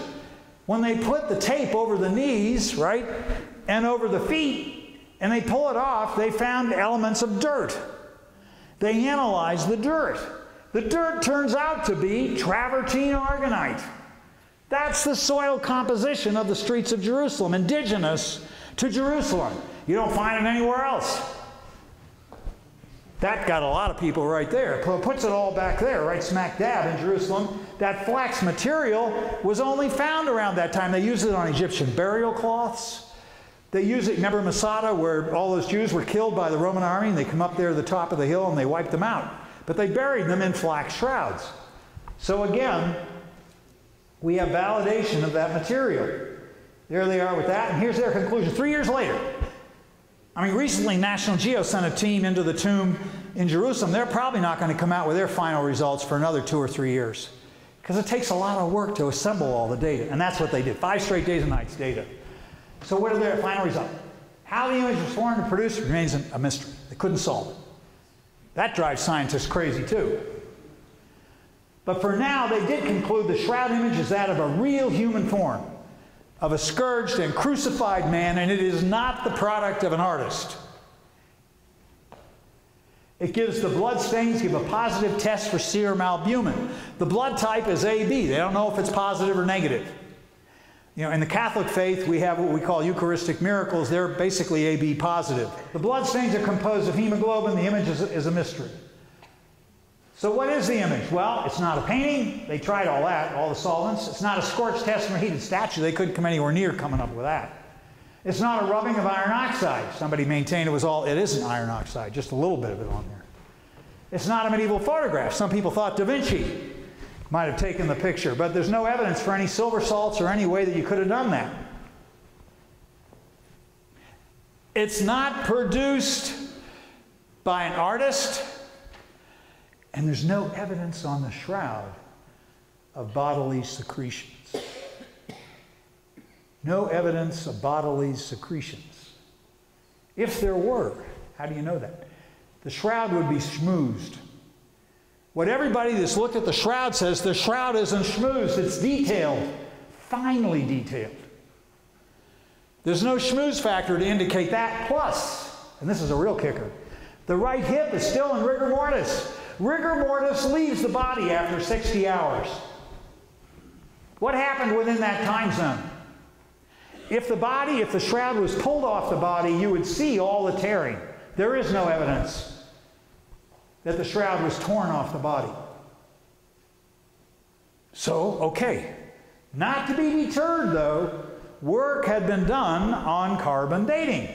S1: When they put the tape over the knees, right, and over the feet, and they pull it off, they found elements of dirt. They analyzed the dirt. The dirt turns out to be travertine aragonite. That's the soil composition of the streets of Jerusalem, indigenous to Jerusalem. You don't find it anywhere else. That got a lot of people right there. Puts it all back there, right smack dab in Jerusalem. That flax material was only found around that time. They used it on Egyptian burial cloths. They used it, remember Masada, where all those Jews were killed by the Roman army, and they come up there to the top of the hill and they wiped them out. But they buried them in flax shrouds. So again, we have validation of that material. There they are with that, and here's their conclusion. 3 years later, I mean, recently National Geo sent a team into the tomb in Jerusalem. They're probably not going to come out with their final results for another 2 or 3 years, because it takes a lot of work to assemble all the data. And that's what they did, 5 straight days and nights data. So what are their final results? How the image was formed and produced remains a mystery. They couldn't solve it. That drives scientists crazy too. But for now, they did conclude the shroud image is that of a real human form, of a scourged and crucified man, and it is not the product of an artist. It gives the blood stains, give a positive test for serum albumin. The blood type is AB. They don't know if it's positive or negative. You know, in the Catholic faith, we have what we call Eucharistic miracles. They're basically AB positive. The blood stains are composed of hemoglobin. The image is a mystery. So what is the image? Well, it's not a painting. They tried all that, all the solvents. It's not a scorched test from a heated statue. They couldn't come anywhere near coming up with that. It's not a rubbing of iron oxide. Somebody maintained it isn't iron oxide, just a little bit of it on there. It's not a medieval photograph. Some people thought Da Vinci might have taken the picture, but there's no evidence for any silver salts or any way that you could have done that. It's not produced by an artist, and there's no evidence on the shroud of bodily secretions. No evidence of bodily secretions. If there were, how do you know that? The shroud would be schmoozed. What everybody that's looked at the shroud says, the shroud isn't schmoozed, it's detailed, finely detailed. There's no schmooze factor to indicate that. Plus, and this is a real kicker, the right hip is still in rigor mortis. Rigor mortis leaves the body after 60 hours. What happened within that time zone? If the shroud was pulled off the body, you would see all the tearing. There is no evidence that the shroud was torn off the body. So, okay. Not to be deterred, though, work had been done on carbon dating.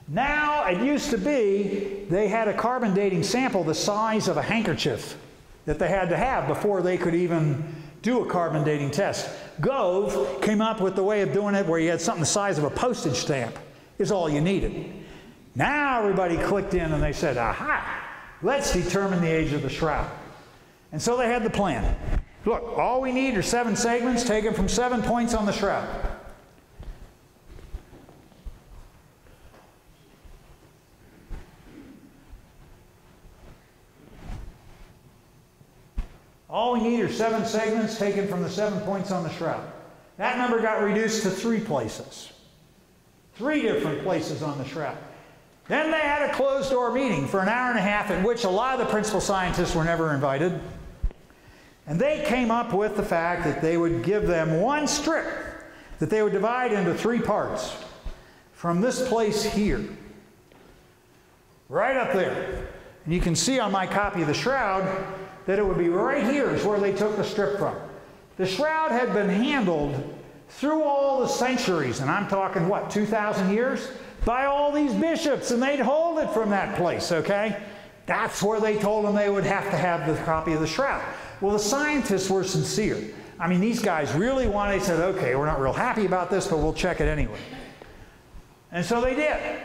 S1: Now, it used to be they had a carbon dating sample the size of a handkerchief that they had to have before they could even do a carbon dating test. Gove came up with the way of doing it where you had something the size of a postage stamp is all you needed. Now everybody clicked in and they said, aha, let's determine the age of the shroud. And so they had the plan. Look, all we need are 7 segments taken from 7 points on the shroud. All we need are 7 segments taken from the 7 points on the shroud. That number got reduced to 3 places. 3 different places on the shroud. Then they had a closed-door meeting for an hour and a half in which a lot of the principal scientists were never invited. And they came up with the fact that they would give them one strip that they would divide into 3 parts. From this place here, right up there. And you can see on my copy of the shroud that it would be right here is where they took the strip from. The shroud had been handled through all the centuries, and I'm talking, what, 2,000 years? By all these bishops, and they'd hold it from that place, okay? That's where they told them they would have to have the copy of the shroud. Well, the scientists were sincere. I mean, these guys really wanted, they said, okay, we're not real happy about this, but we'll check it anyway. And so they did.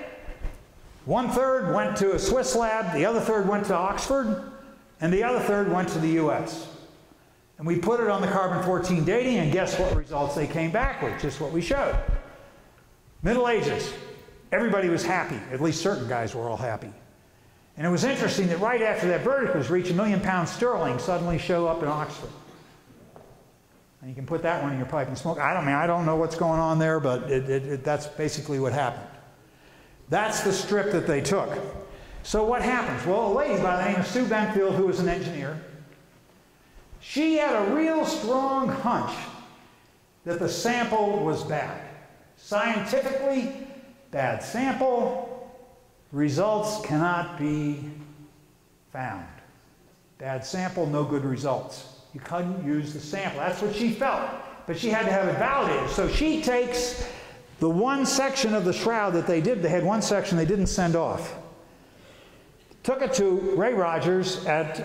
S1: 1/3 went to a Swiss lab, the other 1/3 went to Oxford, and the other 1/3 went to the US. And we put it on the carbon-14 dating, and guess what results they came back with? Just what we showed. Middle Ages. Everybody was happy. At least certain guys were all happy. And it was interesting that right after that verdict was reached, £1 million sterling suddenly show up in Oxford. And you can put that one in your pipe and smoke. I don't know what's going on there, but that's basically what happened. That's the strip that they took. So what happens? Well, a lady by the name of Sue Benfield, who was an engineer, she had a real strong hunch that the sample was bad. Scientifically, bad sample, results cannot be found. Bad sample, no good results. You couldn't use the sample. That's what she felt. But she had to have it validated. So she takes the one section of the shroud that they did. They had one section they didn't send off. Took it to Ray Rogers at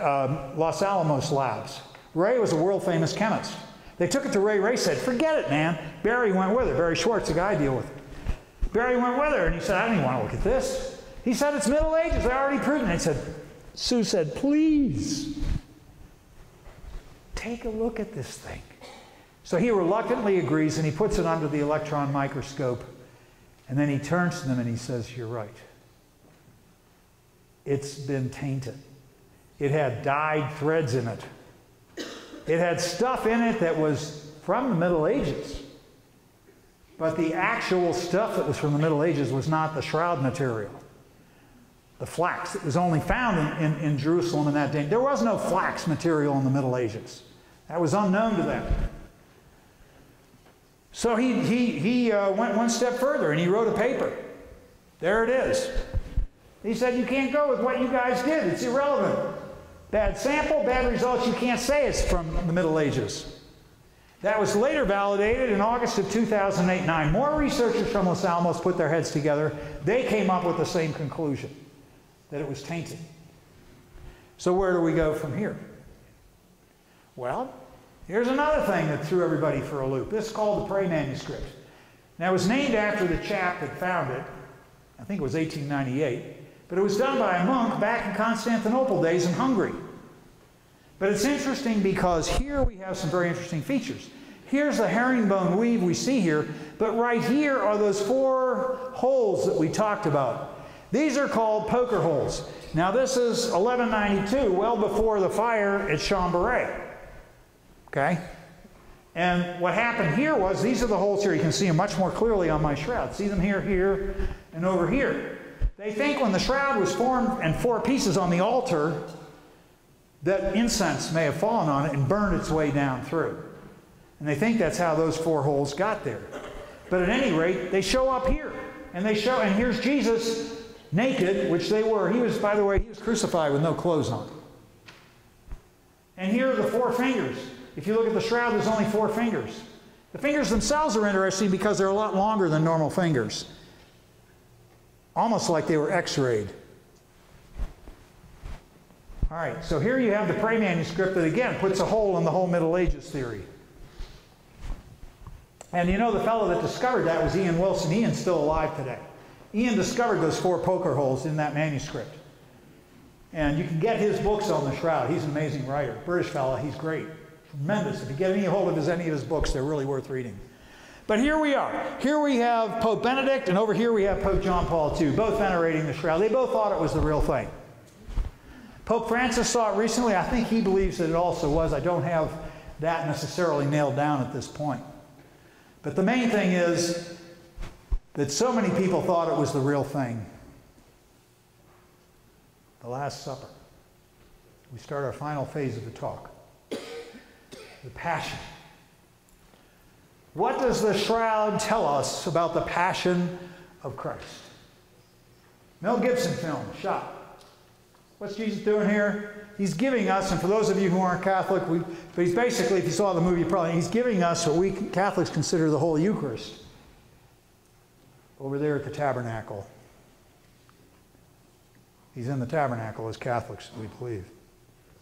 S1: Los Alamos Labs. Ray was a world-famous chemist. They took it to Ray. Ray said, forget it, man. Barry went with it. Barry Schwartz, the guy I deal with. Barry went with her, and he said, I don't even want to look at this. He said, it's Middle Ages. I already proved it. Sue said, please, take a look at this thing. So he reluctantly agrees, and he puts it under the electron microscope. And then he turns to them and he says, you're right. It's been tainted. It had dyed threads in it. It had stuff in it that was from the Middle Ages. But the actual stuff that was from the Middle Ages was not the shroud material. The flax. It was only found in Jerusalem in that day. There was no flax material in the Middle Ages. That was unknown to them. So he went one step further and he wrote a paper. There it is. He said, you can't go with what you guys did. It's irrelevant. Bad sample, bad results. You can't say it's from the Middle Ages. That was later validated in August of 2008-9. More researchers from Los Alamos put their heads together. They came up with the same conclusion, that it was tainted. So where do we go from here? Well, here's another thing that threw everybody for a loop. This is called the Pray manuscript. Now, it was named after the chap that found it. I think it was 1898. But it was done by a monk back in Constantinople days in Hungary. But it's interesting because here we have some very interesting features. Here's the herringbone weave we see here, but right here are those 4 holes that we talked about. These are called poker holes. Now this is 1192, well before the fire at Chambéry. Okay? And what happened here was, these are the holes here. You can see them much more clearly on my shroud. See them here, here, and over here. They think when the shroud was formed in 4 pieces on the altar, that incense may have fallen on it and burned its way down through. And they think that's how those 4 holes got there. But at any rate, they show up here. And and here's Jesus naked, which they were. He was, by the way, he was crucified with no clothes on. And here are the 4 fingers. If you look at the shroud, there's only 4 fingers. The fingers themselves are interesting because they're a lot longer than normal fingers. Almost like they were x-rayed. All right, so here you have the Pray manuscript that again puts a hole in the whole Middle Ages theory. And you know, the fellow that discovered that was Ian Wilson. Ian's still alive today. Ian discovered those 4 poker holes in that manuscript. And you can get his books on the shroud. He's an amazing writer. British fellow, he's great. Tremendous. If you get any hold of any of his books, they're really worth reading. But here we are. Here we have Pope Benedict, and over here we have Pope John Paul II, both venerating the shroud. They both thought it was the real thing. Pope Francis saw it recently. I think he believes that it also was. I don't have that necessarily nailed down at this point. But the main thing is that so many people thought it was the real thing. The Last Supper. We start our final phase of the talk. The Passion. What does the shroud tell us about the Passion of Christ? Mel Gibson film, shot. What's Jesus doing here? He's giving us, and for those of you who aren't Catholic, but he's basically, if you saw the movie, he's giving us what we Catholics consider the Holy Eucharist. Over there at the tabernacle. He's in the tabernacle as Catholics, we believe.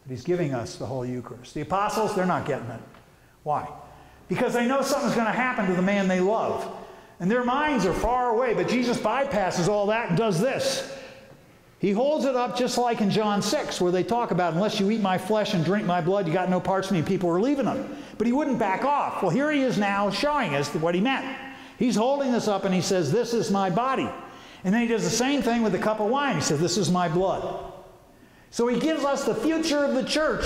S1: But he's giving us the Holy Eucharist. The apostles, they're not getting it. Why? Because they know something's going to happen to the man they love. And their minds are far away, but Jesus bypasses all that and does this. He holds it up just like in John 6, where they talk about, unless you eat my flesh and drink my blood, you got no parts of me, and people were leaving him. But he wouldn't back off. Well, here he is now showing us what he meant. He's holding this up and he says, this is my body. And then he does the same thing with the cup of wine. He says, this is my blood. So he gives us the future of the church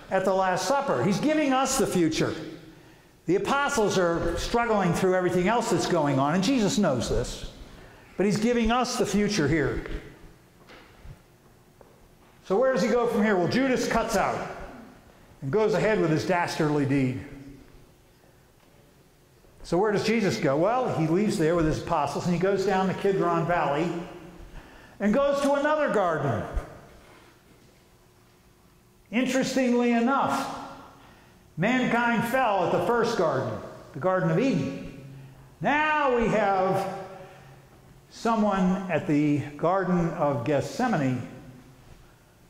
S1: at the Last Supper. He's giving us the future. The apostles are struggling through everything else that's going on, and Jesus knows this. But he's giving us the future here. So where does he go from here? Well, Judas cuts out and goes ahead with his dastardly deed. So where does Jesus go? Well, he leaves there with his apostles, and he goes down the Kidron Valley and goes to another garden. Interestingly enough, mankind fell at the first garden, the Garden of Eden. Now we have someone at the Garden of Gethsemane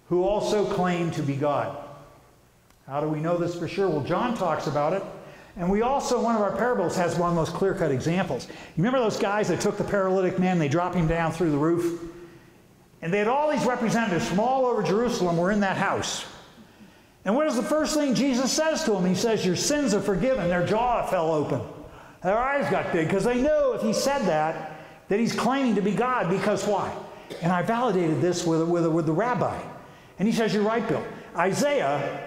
S1: who also claimed to be God. How do we know this for sure? Well, John talks about it. And we also, one of our parables has one of the most clear-cut examples. You remember those guys that took the paralytic man, they dropped him down through the roof? And they had all these representatives from all over Jerusalem were in that house. And what is the first thing Jesus says to them? He says, your sins are forgiven. Their jaw fell open. Their eyes got big because they know if he said that he's claiming to be God. Because why? And I validated this with the rabbi. And he says, you're right, Bill. Isaiah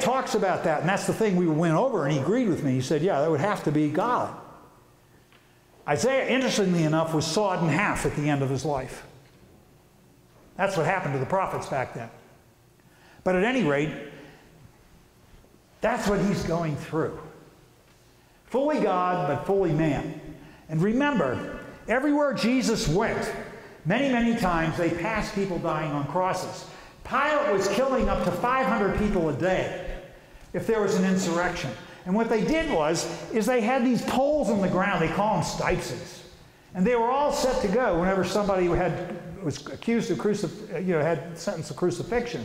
S1: talks about that, and that's the thing we went over, and he agreed with me. He said, yeah, that would have to be God. Isaiah, interestingly enough, was sawed in half at the end of his life. That's what happened to the prophets back then. But at any rate, that's what he's going through. Fully God, but fully man. And remember, everywhere Jesus went, many, many times, they passed people dying on crosses. Pilate was killing up to 500 people a day if there was an insurrection. And what they did is they had these poles in the ground. They call them stipes. And they were all set to go whenever somebody was accused of had sentenced to crucifixion.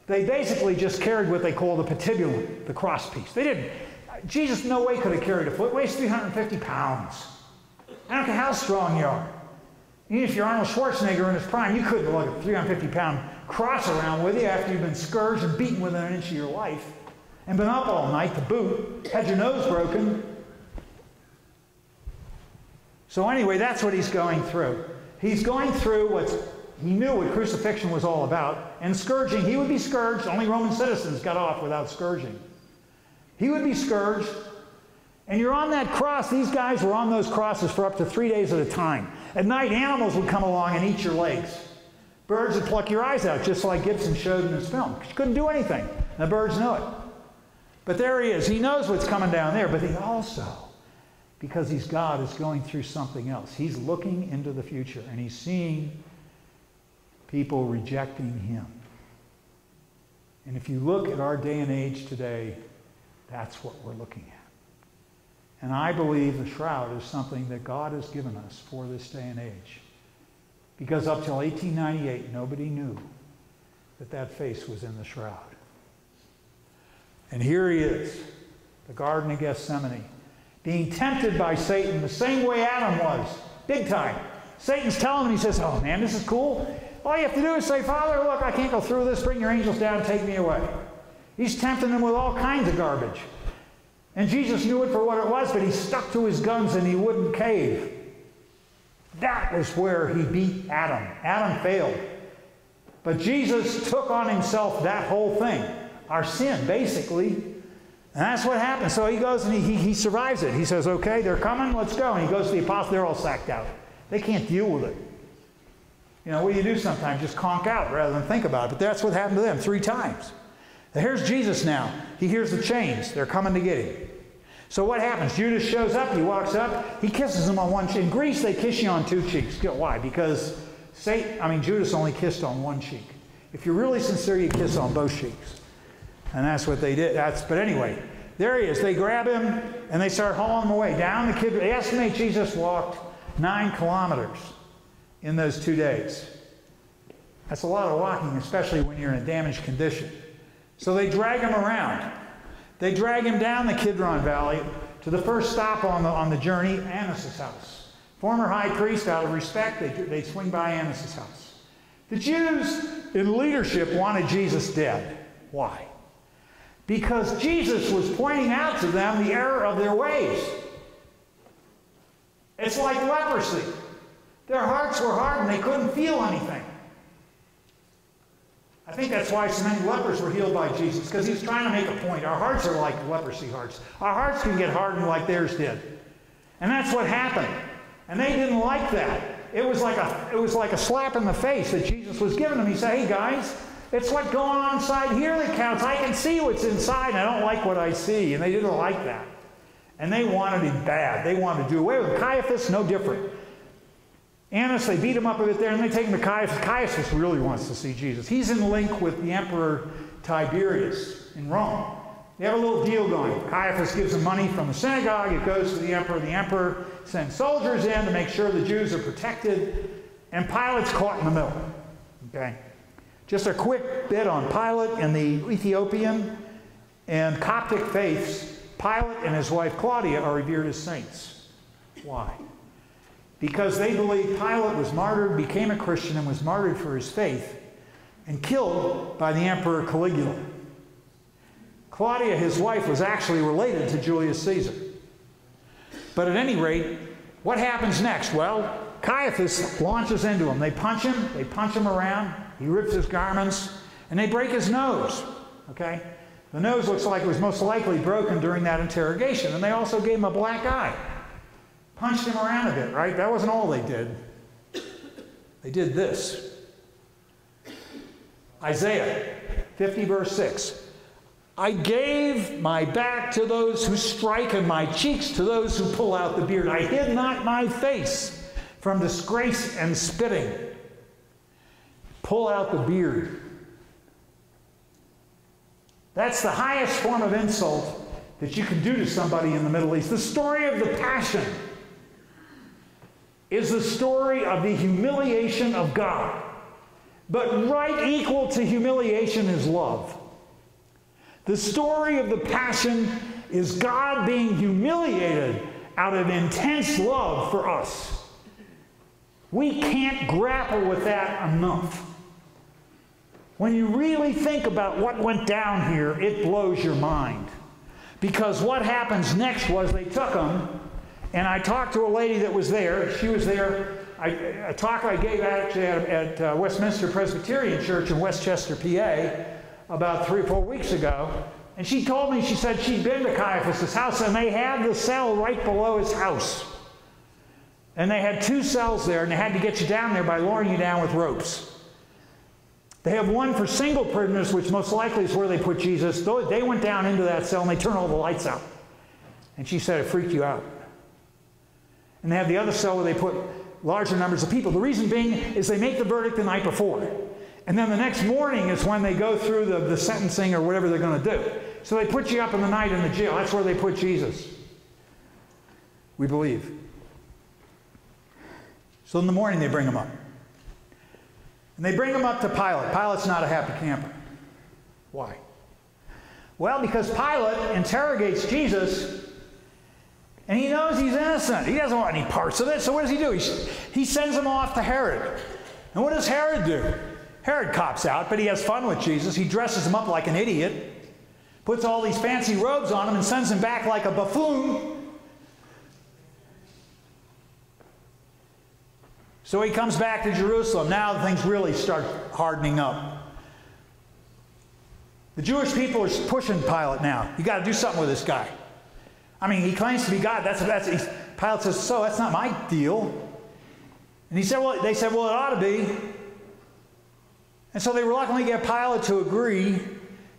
S1: They basically just carried what they call the patibulum, the cross piece. Jesus no way could have carried a foot. Weighs 350 pounds. I don't care how strong you are. Even if you're Arnold Schwarzenegger in his prime, you couldn't lug a 350-pound cross around with you after you've been scourged and beaten within an inch of your life and been up all night to boot, had your nose broken. So anyway, that's what he's going through. He's going through he knew what crucifixion was all about. And scourging, he would be scourged. Only Roman citizens got off without scourging. He would be scourged. And you're on that cross. These guys were on those crosses for up to 3 days at a time. At night, animals would come along and eat your legs. Birds would pluck your eyes out, just like Gibson showed in his film. You couldn't do anything. The birds know it. But there he is. He knows what's coming down there. But he also, because he's God, is going through something else. He's looking into the future, and he's seeing people rejecting him. And if you look at our day and age today, that's what we're looking at. And I believe the shroud is something that God has given us for this day and age. Because up till 1898, nobody knew that face was in the shroud. And here he is, the Garden of Gethsemane, being tempted by Satan the same way Adam was, big time. Satan's telling him, he says, oh man, this is cool. All you have to do is say, Father, look, I can't go through this. Bring your angels down and take me away. He's tempting him with all kinds of garbage. And Jesus knew it for what it was, but he stuck to his guns and he wouldn't cave. That was where he beat Adam. Adam failed. But Jesus took on himself that whole thing, our sin, basically. And that's what happened. So he goes and he survives it. He says, okay, they're coming, let's go. And he goes to the apostles, they're all sacked out. They can't deal with it. You know, what do you do sometimes? Just conk out rather than think about it. But that's what happened to them 3 times. Now here's Jesus now. He hears the chains. They're coming to get him. So what happens? Judas shows up. He walks up. He kisses him on one cheek. In Greece, they kiss you on 2 cheeks. Why? Because Judas only kissed on 1 cheek. If you're really sincere, you kiss on both cheeks. And that's what they did. But anyway, there he is. They grab him, and they start hauling him away. Down the kid. They estimate Jesus walked 9 kilometers in those 2 days. That's a lot of walking, especially when you're in a damaged condition. So they drag him around. They drag him down the Kidron Valley to the first stop on the journey, Annas' house. Former high priest, out of respect, they swing by Annas' house. The Jews in leadership wanted Jesus dead. Why? Because Jesus was pointing out to them the error of their ways. It's like leprosy. Their hearts were hardened. They couldn't feel anything. I think that's why so many lepers were healed by Jesus, because he was trying to make a point. Our hearts are like leprosy hearts. Our hearts can get hardened like theirs did. And that's what happened. And they didn't like that. It was like a slap in the face that Jesus was giving them. He said, hey guys, it's what's going on inside here that counts. I can see what's inside, and I don't like what I see. And they didn't like that. And they wanted him bad. They wanted to do away with him. Caiaphas, no different. Annas, they beat him up a bit there, and they take him to Caiaphas. Caiaphas really wants to see Jesus. He's in link with the Emperor Tiberius in Rome. They have a little deal going. Caiaphas gives him money from the synagogue. It goes to the emperor. The emperor sends soldiers in to make sure the Jews are protected. And Pilate's caught in the middle. Okay? Just a quick bit on Pilate and the Ethiopian. and Coptic faiths, Pilate and his wife Claudia are revered as saints. Why? Because they believe Pilate was martyred, became a Christian, and was martyred for his faith, and killed by the Emperor Caligula. Claudia, his wife, was actually related to Julius Caesar. But at any rate, what happens next? Well, Caiaphas launches into him. They punch him around, he rips his garments, and they break his nose. Okay? The nose looks like it was most likely broken during that interrogation, and they also gave him a black eye. Punched him around a bit, right? That wasn't all they did. They did this. Isaiah 50 verse 6. I gave my back to those who strike and my cheeks to those who pull out the beard. I hid not my face from disgrace and spitting. Pull out the beard. That's the highest form of insult that you can do to somebody in the Middle East. The story of the Passion is the story of the humiliation of God. But right equal to humiliation is love. The story of the Passion is God being humiliated out of intense love for us. We can't grapple with that enough. When you really think about what went down here, it blows your mind. Because what happens next was they took him, and I talked to a lady that was there. She was there. A talk I gave actually at Westminster Presbyterian Church in Westchester, PA, about 3 or 4 weeks ago. And she told me, she said she'd been to Caiaphas' house, and they had the cell right below his house. And they had 2 cells there, and they had to get you down there by lowering you down with ropes. They have one for single prisoners, which most likely is where they put Jesus. They went down into that cell, and they turned all the lights out. And she said it freaked you out. And they have the other cell where they put larger numbers of people. The reason being is they make the verdict the night before. And then the next morning is when they go through the sentencing or whatever they're going to do. So they put you up in the night in the jail. That's where they put Jesus. We believe. So in the morning they bring him up. And they bring him up to Pilate. Pilate's not a happy camper. Why? Well, because Pilate interrogates Jesus, and he knows he's innocent. He doesn't want any parts of it. So what does he do? He sends him off to Herod. And what does Herod do? Herod cops out, but he has fun with Jesus. He dresses him up like an idiot, puts all these fancy robes on him, and sends him back like a buffoon. So he comes back to Jerusalem. Now things really start hardening up. The Jewish people are pushing Pilate now. You got to do something with this guy. I mean, he claims to be God. Pilate says, so that's not my deal. And he said, well, they said, well, it ought to be. And so they reluctantly get Pilate to agree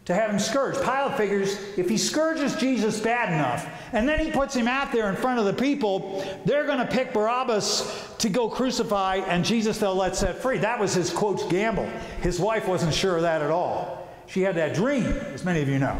S1: to have him scourged. Pilate figures if he scourges Jesus bad enough, and then he puts him out there in front of the people, they're going to pick Barabbas to go crucify, and Jesus they'll let set free. That was his, quote, gamble. His wife wasn't sure of that at all. She had that dream, as many of you know.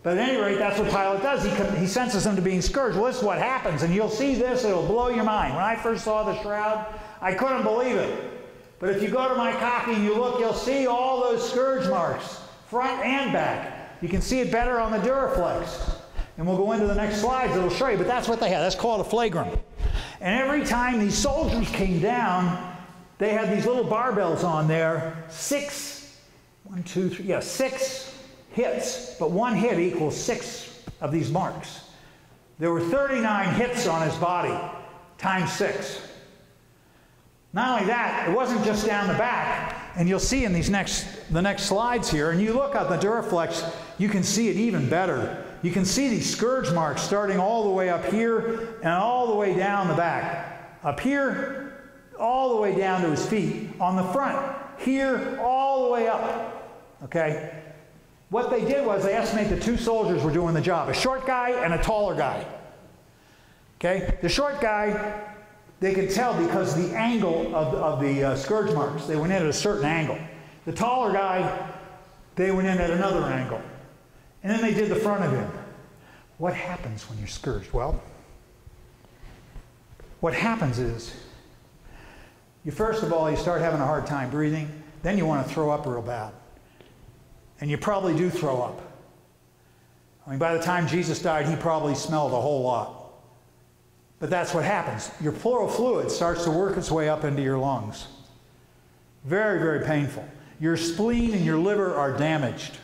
S1: But at any rate, that's what Pilate does. He senses him to being scourged. Well, this is what happens, and you'll see this. It'll blow your mind. When I first saw the shroud, I couldn't believe it. But if you go to my copy and you look, you'll see all those scourge marks, front and back. You can see it better on the Duraflex. And we'll go into the next slides. It'll show you. But that's what they had. That's called a flagrum. And every time these soldiers came down, they had these little barbells on there. 6 hits. But 1 hit equals 6 of these marks. There were 39 hits on his body, times 6. Not only that, it wasn't just down the back. And you'll see in the next slides here, and you look at the Duraflex, you can see it even better. You can see these scourge marks starting all the way up here and all the way down the back. Up here, all the way down to his feet. On the front, here, all the way up. Okay? What they did was they estimated the 2 soldiers were doing the job. A short guy and a taller guy. Okay? The short guy, they could tell because the angle of the scourge marks. They went in at a certain angle. The taller guy, they went in at another angle. And then they did the front of him. What happens when you're scourged? Well, what happens is, first of all, you start having a hard time breathing. Then you want to throw up real bad. And you probably do throw up. I mean, by the time Jesus died, he probably smelled a whole lot. But that's what happens. Your pleural fluid starts to work its way up into your lungs. Very, very painful. Your spleen and your liver are damaged.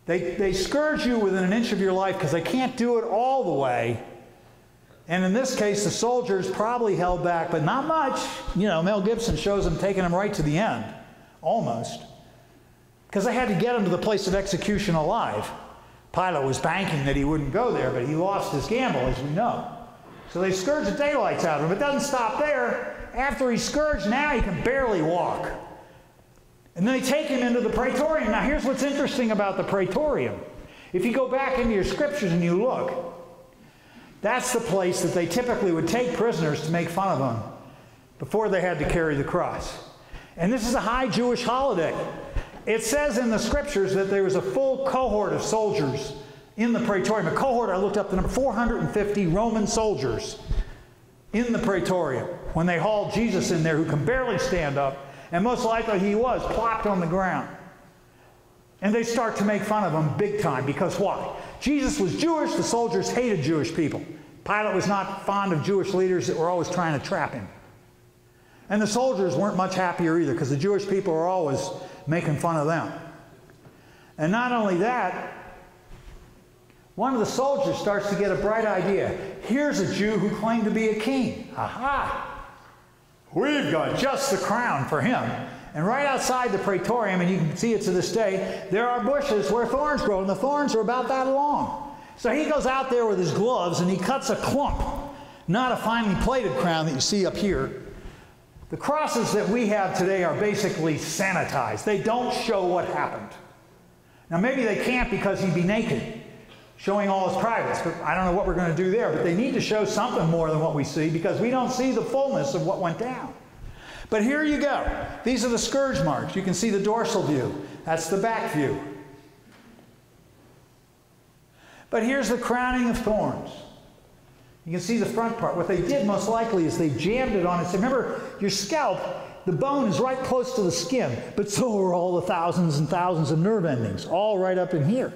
S1: They scourge you within an inch of your life because they can't do it all the way. And in this case, the soldiers probably held back, but not much. You know, Mel Gibson shows them taking them right to the end, almost. Because they had to get him to the place of execution alive. Pilate was banking that he wouldn't go there, but he lost his gamble, as we know. So they scourged the daylights out of him. It doesn't stop there. After he's scourged, now he can barely walk. And then they take him into the praetorium. Now here's what's interesting about the praetorium. If you go back into your scriptures and you look, that's the place that they typically would take prisoners to make fun of them before they had to carry the cross. And this is a high Jewish holiday. It says in the scriptures that there was a full cohort of soldiers in the praetorium. A cohort, I looked up the number, 450 Roman soldiers in the praetorium when they hauled Jesus in there, who can barely stand up. And most likely he was plopped on the ground. And they start to make fun of him big time. Because why? Jesus was Jewish. The soldiers hated Jewish people. Pilate was not fond of Jewish leaders that were always trying to trap him. And the soldiers weren't much happier either, because the Jewish people were always making fun of them. And not only that, one of the soldiers starts to get a bright idea. Here's a Jew who claimed to be a king. Aha! We've got just the crown for him. And right outside the praetorium, and you can see it to this day, there are bushes where thorns grow, and the thorns are about that long. So he goes out there with his gloves, and he cuts a clump, not a finely plated crown that you see up here. The crosses that we have today are basically sanitized. They don't show what happened. Now maybe they can't because he'd be naked, showing all his privates, but I don't know what we're going to do there. But they need to show something more than what we see, because we don't see the fullness of what went down. But here you go. These are the scourge marks. You can see the dorsal view. That's the back view. But here's the crowning of thorns. You can see the front part. What they did most likely is they jammed it on it. So remember, your scalp, the bone is right close to the skin, but so are all the thousands and thousands of nerve endings, all right up in here.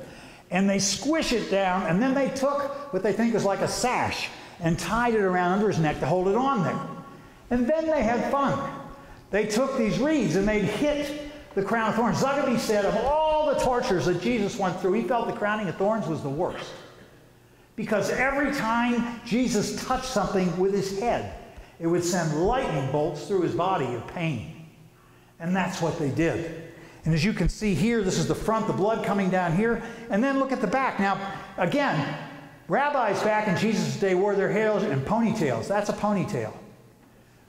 S1: And they squish it down, and then they took what they think is like a sash and tied it around under his neck to hold it on there. And then they had fun. They took these reeds and they'd hit the crown of thorns. Zuckerby said of all the tortures that Jesus went through, he felt the crowning of thorns was the worst. Because every time Jesus touched something with his head, it would send lightning bolts through his body of pain. And that's what they did. And as you can see here, this is the front, the blood coming down here. And then look at the back. Now, again, rabbis back in Jesus' day wore their hair in ponytails. That's a ponytail.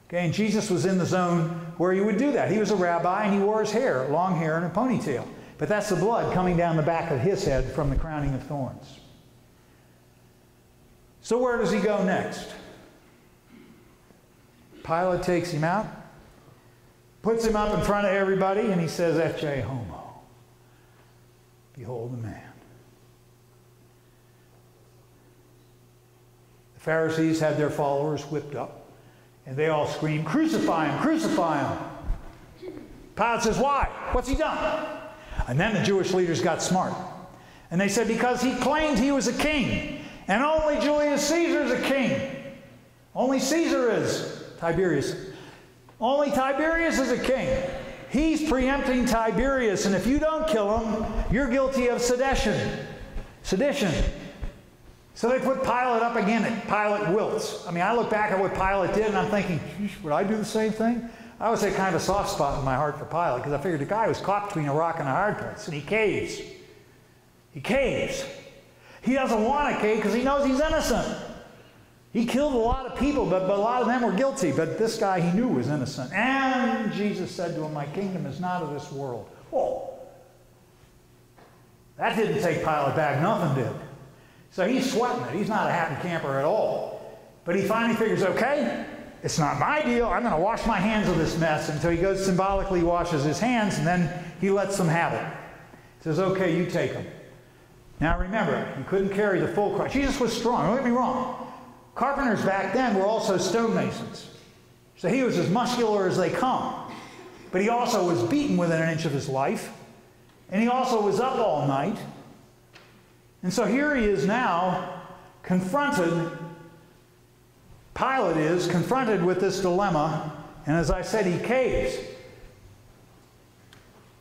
S1: Okay, and Jesus was in the zone where he would do that. He was a rabbi and he wore his hair, long hair and a ponytail. But that's the blood coming down the back of his head from the crowning of thorns. So where does he go next? Pilate takes him out, puts him up in front of everybody, and he says, Ecce homo. Behold the man. The Pharisees had their followers whipped up. And they all scream, crucify him, crucify him. Pilate says, why? What's he done? And then the Jewish leaders got smart. And they said, because he claimed he was a king. And only Julius Caesar is a king. Only Caesar is. Tiberius. Only Tiberius is a king. He's preempting Tiberius. And if you don't kill him, you're guilty of sedition. Sedition. So they put Pilate up again, and Pilate wilts. I mean, I look back at what Pilate did, and I'm thinking, would I do the same thing? I always had kind of a soft spot in my heart for Pilate, because I figured the guy was caught between a rock and a hard place, and he caves. He caves. He doesn't want to cave because he knows he's innocent. He killed a lot of people, but a lot of them were guilty. But this guy he knew was innocent. And Jesus said to him, my kingdom is not of this world. Oh, that didn't take Pilate back. Nothing did. So he's sweating it. He's not a happy camper at all. But he finally figures, okay, it's not my deal. I'm going to wash my hands of this mess. And so he goes symbolically washes his hands, and then he lets them have it. He says, okay, you take them. Now remember, you couldn't carry the full cross. Jesus was strong. Don't get me wrong. Carpenters back then were also stonemasons. So he was as muscular as they come. But he also was beaten within an inch of his life. And he also was up all night. And so here he is now confronted, Pilate is confronted with this dilemma, and as I said, he caves.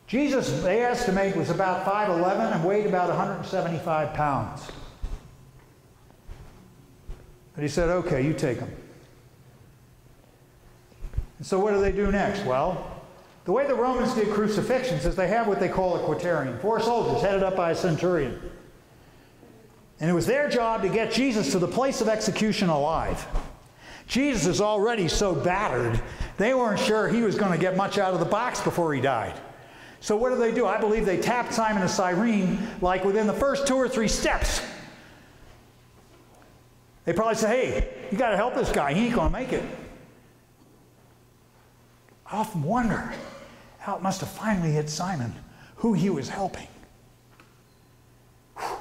S1: Jesus, they estimate, was about 5'11" and weighed about 175 pounds. But he said, okay, you take him. And so what do they do next? Well, the way the Romans did crucifixions is they have what they call a quaternion, 4 soldiers headed up by a centurion. And it was their job to get Jesus to the place of execution alive. Jesus is already so battered, they weren't sure he was going to get much out of the box before he died. So what do? I believe they tapped Simon of Cyrene like within the first 2 or 3 steps. They probably said, hey, you got to help this guy. He ain't going to make it. I often wonder how it must have finally hit Simon who he was helping. Whew.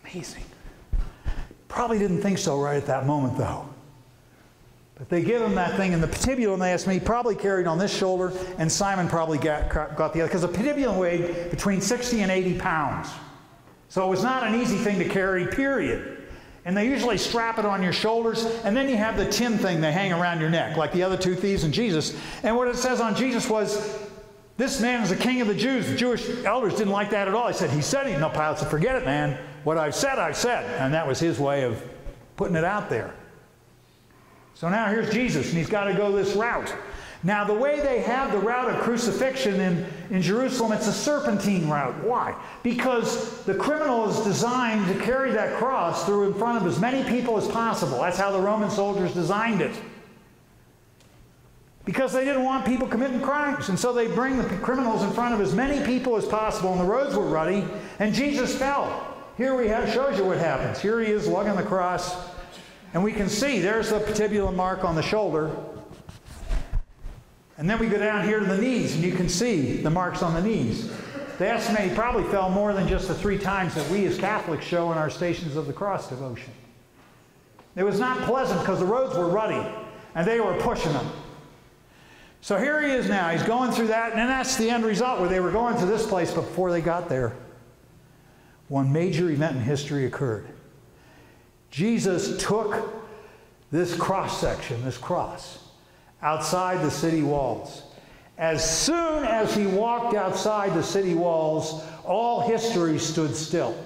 S1: Amazing. Probably didn't think so right at that moment, though. But they give him that thing, and the patibulum, they asked me, he probably carried on this shoulder, and Simon probably got the other, because the patibulum weighed between 60 and 80 pounds. So it was not an easy thing to carry, period. And they usually strap it on your shoulders, and then you have the tin thing they hang around your neck, like the other 2 thieves and Jesus. And what it says on Jesus was, this man is the king of the Jews. The Jewish elders didn't like that at all. He said, no, Pilate said, forget it, man. What I've said, I've said. And that was his way of putting it out there. So now here's Jesus, and he's got to go this route. Now, the way they have the route of crucifixion in Jerusalem, it's a serpentine route. Why? Because the criminal is designed to carry that cross through in front of as many people as possible. That's how the Roman soldiers designed it. Because they didn't want people committing crimes. And so they bring the criminals in front of as many people as possible, and the roads were ruddy, and Jesus fell. Here we have, shows you what happens. Here he is lugging the cross, and we can see there's the patibulum mark on the shoulder. And then we go down here to the knees, and you can see the marks on the knees. They estimate he probably fell more than just the 3 times that we as Catholics show in our Stations of the Cross devotion. It was not pleasant because the roads were ruddy, and they were pushing him. So here he is now. He's going through that, and then that's the end result where they were going to this place, but before they got there, one major event in history occurred. Jesus took this cross section, this cross, outside the city walls. As soon as he walked outside the city walls, all history stood still.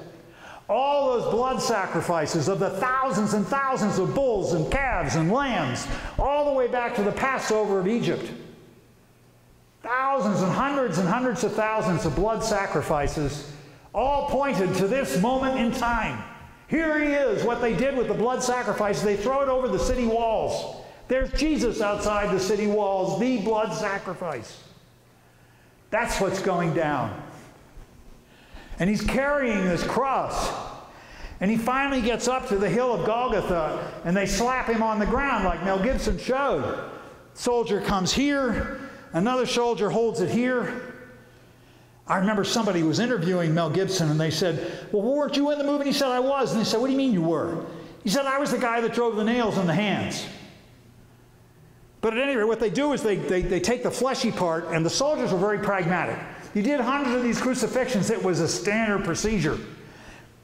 S1: All those blood sacrifices of the thousands and thousands of bulls and calves and lambs, all the way back to the Passover of Egypt. Thousands and hundreds of thousands of blood sacrifices, all pointed to this moment in time. Here he is, what they did with the blood sacrifices, they throw it over the city walls. There's Jesus outside the city walls, the blood sacrifice. That's what's going down. And he's carrying this cross. And he finally gets up to the hill of Golgotha, and they slap him on the ground like Mel Gibson showed. Soldier comes here, another soldier holds it here. I remember somebody was interviewing Mel Gibson, and they said, well, weren't you in the movie? And he said, I was. And they said, what do you mean you were? He said, I was the guy that drove the nails in the hands. But at any rate, what they do is they take the fleshy part, and the soldiers were very pragmatic. You did hundreds of these crucifixions. It was a standard procedure.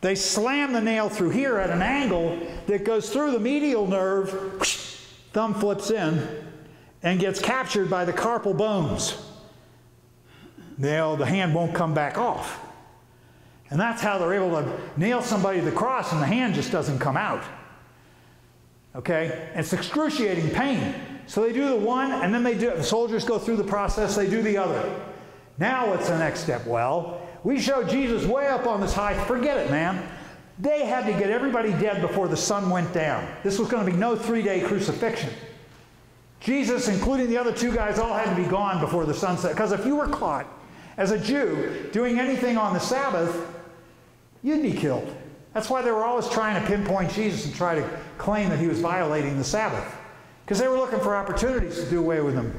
S1: They slam the nail through here at an angle that goes through the medial nerve, whoosh, thumb flips in, and gets captured by the carpal bones. The hand won't come back off. And that's how they're able to nail somebody to the cross, and the hand just doesn't come out. Okay? And it's excruciating pain. So they do the one, and then the soldiers go through the process, they do the other. Now what's the next step? Well, we show Jesus way up on this high. Forget it, man. They had to get everybody dead before the sun went down. This was going to be no 3-day crucifixion. Jesus, including the other 2 guys, all had to be gone before the sun set. Because if you were caught as a Jew doing anything on the Sabbath, you'd be killed. That's why they were always trying to pinpoint Jesus and try to claim that he was violating the Sabbath. Because they were looking for opportunities to do away with him.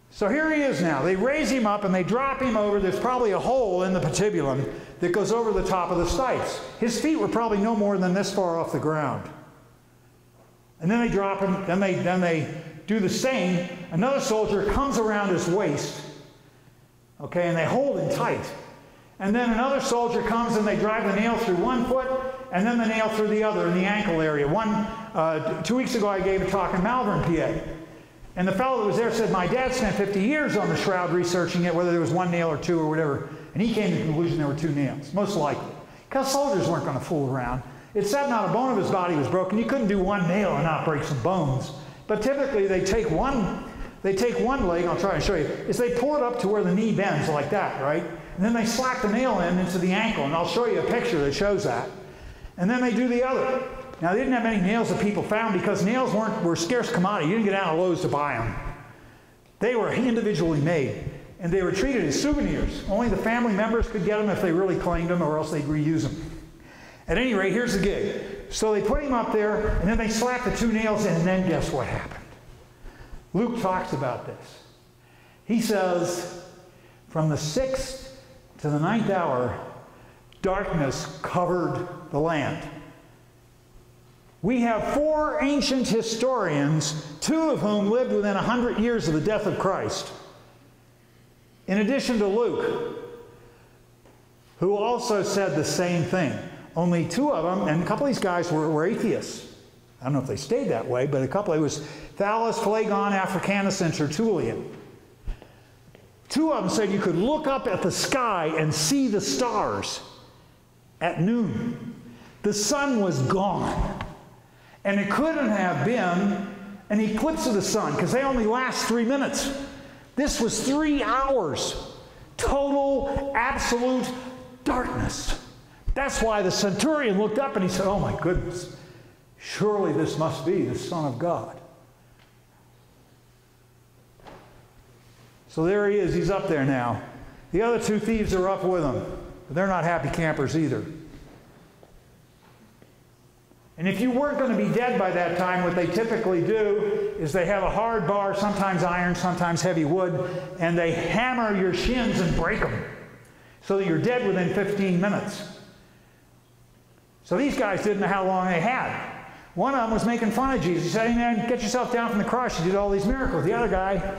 S1: So here he is now. They raise him up and they drop him over. There's probably a hole in the patibulum that goes over the top of the stipes. His feet were probably no more than this far off the ground. And then they drop him. Then they do the same. Another soldier comes around his waist. Okay, and they hold him tight. And then another soldier comes and they drive the nail through one foot and then the nail through the other in the ankle area. 2 weeks ago I gave a talk in Malvern, PA. And the fellow that was there said, my dad spent 50 years on the shroud researching it, whether there was one nail or two or whatever. And he came to the conclusion there were two nails, most likely. Because soldiers weren't going to fool around. It said not a bone of his body was broken. You couldn't do one nail and not break some bones. But typically they take one leg, I'll try and show you, is they pull it up to where the knee bends like that, right? And then they slack the nail into the ankle, and I'll show you a picture that shows that. And then they do the other. Now, they didn't have many nails that people found because nails were a scarce commodity. You didn't get out of Lowe's to buy them. They were individually made, and they were treated as souvenirs. Only the family members could get them if they really claimed them, or else they'd reuse them. At any rate, here's the gig. So they put him up there, and then they slapped the two nails in, and then guess what happened? Luke talks about this. He says, from the 6th to the 9th hour, darkness covered the land. We have 4 ancient historians, 2 of whom lived within 100 years of the death of Christ. In addition to Luke, who also said the same thing. Only 2 of them, and a couple of these guys were atheists. I don't know if they stayed that way, but a couple, it was Thales, Phlegon, Africanus, and Tertullian. 2 of them said you could look up at the sky and see the stars at noon. The sun was gone. And it couldn't have been an eclipse of the sun, because they only last 3 minutes. This was 3 hours. Total, absolute darkness. That's why the centurion looked up and he said, oh my goodness, surely this must be the Son of God. So there he is, he's up there now. The other 2 thieves are up with him, but they're not happy campers either. And if you weren't going to be dead by that time, what they typically do is they have a hard bar, sometimes iron, sometimes heavy wood, and they hammer your shins and break them so that you're dead within 15 minutes. So these guys didn't know how long they had. One of them was making fun of Jesus. He said, hey man, get yourself down from the cross. You did all these miracles. The other guy,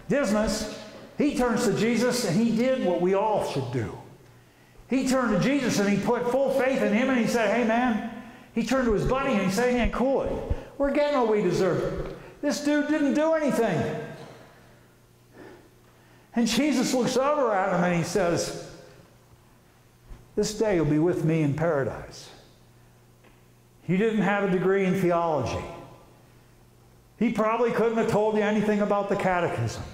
S1: Dismas, he turns to Jesus and he did what we all should do. He turned to Jesus and he put full faith in him and he said, hey man, he turned to his buddy and he said, hey man, cool it. We're getting what we deserve. This dude didn't do anything. And Jesus looks over at him and he says, this day you'll be with me in paradise. He didn't have a degree in theology. He probably couldn't have told you anything about the catechism.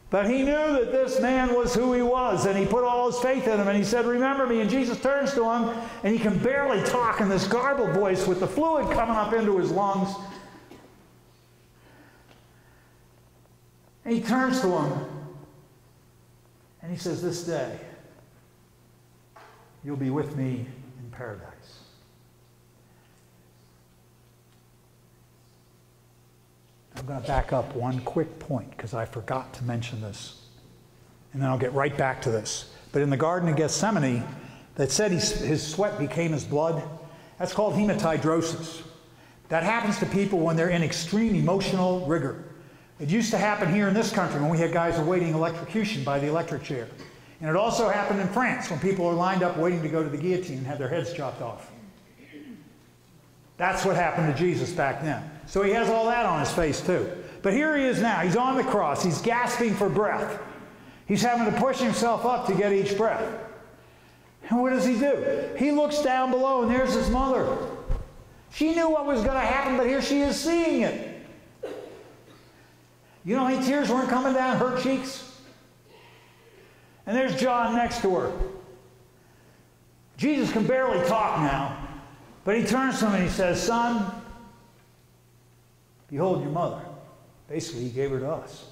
S1: But he knew that this man was who he was, and he put all his faith in him, and he said, remember me. And Jesus turns to him, and he can barely talk in this garbled voice with the fluid coming up into his lungs. And he turns to him, and he says, this day, you'll be with me in paradise. I'm going to back up one quick point because I forgot to mention this. And then I'll get right back to this. But in the Garden of Gethsemane, that said his sweat became his blood, that's called hematidrosis. That happens to people when they're in extreme emotional rigor. It used to happen here in this country when we had guys awaiting electrocution by the electric chair. And it also happened in France when people are lined up waiting to go to the guillotine and have their heads chopped off. That's what happened to Jesus back then. So he has all that on his face too. But here he is now. He's on the cross. He's gasping for breath. He's having to push himself up to get each breath. And what does he do? He looks down below and there's his mother. She knew what was going to happen, but here she is seeing it. You know how many tears weren't coming down her cheeks? And there's John next to her. Jesus can barely talk now. But he turns to him and he says, son, behold your mother. Basically, he gave her to us.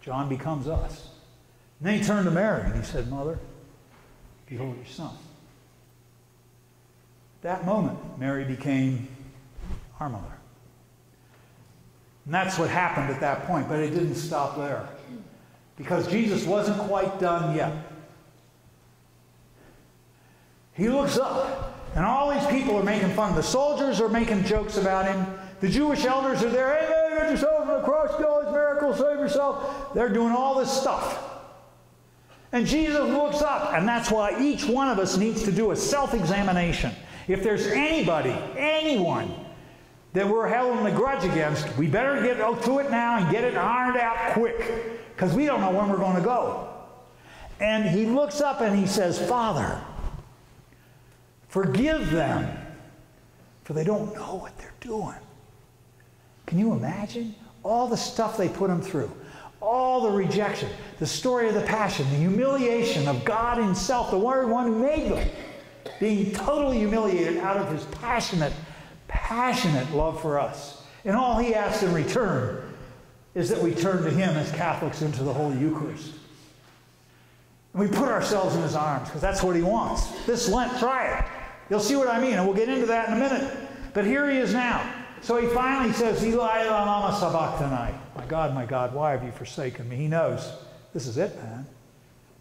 S1: John becomes us. And then he turned to Mary and he said, mother, behold your son. That moment, Mary became our mother. And that's what happened at that point, but it didn't stop there. Because Jesus wasn't quite done yet. He looks up. And all these people are making fun. The soldiers are making jokes about him. The Jewish elders are there. Hey, man, get yourself on the cross, do all these miracles, save yourself. They're doing all this stuff. And Jesus looks up, and that's why each one of us needs to do a self-examination. If there's anybody, anyone, that we're holding a grudge against, we better get to it now and get it ironed out quick, because we don't know when we're going to go. And he looks up and he says, Father, forgive them, for they don't know what they're doing. Can you imagine all the stuff they put him through? All the rejection, the story of the passion, the humiliation of God himself, the very one who made them, being totally humiliated out of his passionate love for us. And all he asks in return is that we turn to him as Catholics into the Holy Eucharist. And we put ourselves in his arms, because that's what he wants. This Lent, try it. You'll see what I mean, and we'll get into that in a minute. But here he is now. So he finally says, Eli lama sabachthani. My God, why have you forsaken me? He knows. This is it, man.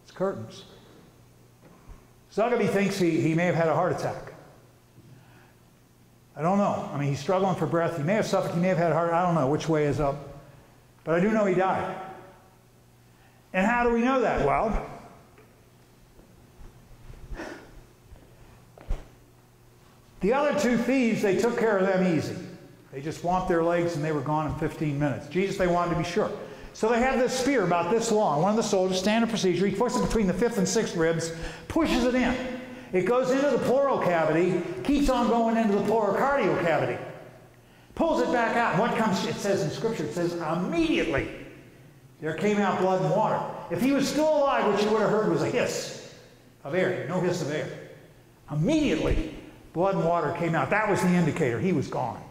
S1: It's curtains. Zuckerby thinks he may have had a heart attack. I don't know. I mean, he's struggling for breath. He may have suffocated. He may have had a heart. I don't know which way is up. But I do know he died. And how do we know that? Well, the other two thieves, they took care of them easy. They just womped their legs and they were gone in 15 minutes. Jesus, they wanted to be sure. So they have this spear about this long. One of the soldiers, standard procedure, he puts it between the 5th and 6th ribs, pushes it in. It goes into the pleural cavity, keeps on going into the pleurocardial cavity. Pulls it back out. What comes, it says in Scripture, it says, immediately there came out blood and water. If he was still alive, what you would have heard was a hiss of air. No hiss of air. Immediately, blood and water came out. That was the indicator. He was gone.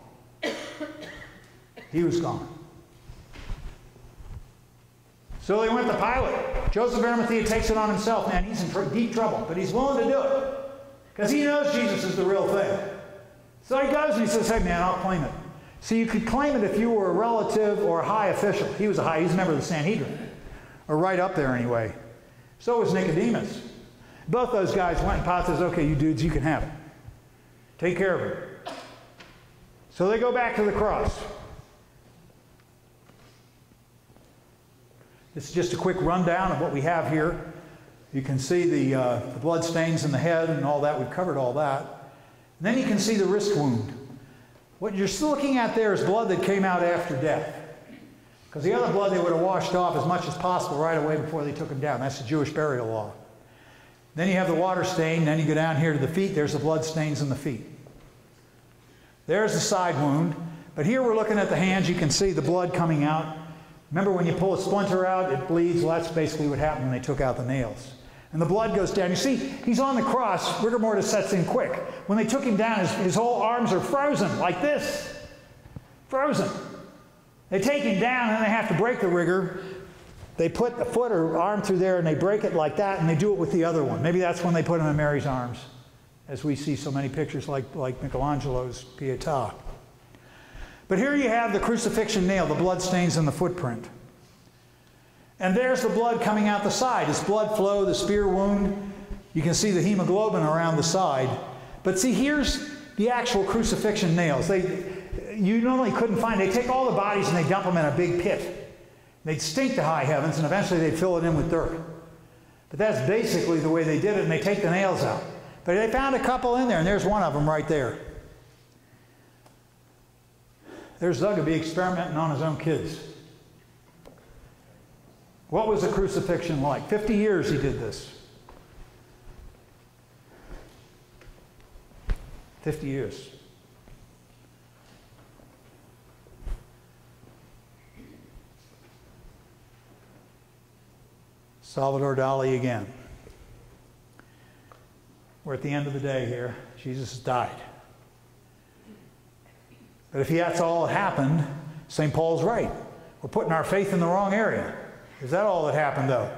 S1: He was gone. So they went to Pilate. Joseph of Arimathea takes it on himself. Man, he's in deep trouble, but he's willing to do it because he knows Jesus is the real thing. So he goes and he says, hey, man, I'll claim it. So you could claim it if you were a relative or a high official. He's a member of the Sanhedrin, or right up there anyway. So was Nicodemus. Both those guys went, and Pilate says, okay, you dudes, you can have it. Take care of it. So they go back to the cross. This is just a quick rundown of what we have here. You can see the blood stains in the head and all that. We've covered all that. And then you can see the wrist wound. What you're still looking at there is blood that came out after death. Because the other blood they would have washed off as much as possible right away before they took him down. That's the Jewish burial law. Then you have the water stain. Then you go down here to the feet. There's the blood stains in the feet. There's the side wound. But here we're looking at the hands. You can see the blood coming out. Remember when you pull a splinter out, it bleeds? Well, that's basically what happened when they took out the nails. And the blood goes down. You see, he's on the cross. Rigor mortis sets in quick. When they took him down, his whole arms are frozen, like this. Frozen. They take him down, and they have to break the rigor. They put a foot or arm through there, and they break it like that, and they do it with the other one. Maybe that's when they put him in Mary's arms, as we see so many pictures like Michelangelo's Pietà. But here you have the crucifixion nail, the blood stains in the footprint. And there's the blood coming out the side. It's blood flow, the spear wound. You can see the hemoglobin around the side. But see, here's the actual crucifixion nails. You normally couldn't find. They take all the bodies and they dump them in a big pit. They'd stink to high heavens, and eventually they'd fill it in with dirt. But that's basically the way they did it, and they take the nails out. But they found a couple in there, and there's one of them right there. There's Zuckerby experimenting on his own kids. What was the crucifixion like? 50 years he did this. 50 years. Salvador Dali again. We're at the end of the day here. Jesus has died. But if that's all that happened, St. Paul's right. We're putting our faith in the wrong area. Is that all that happened, though?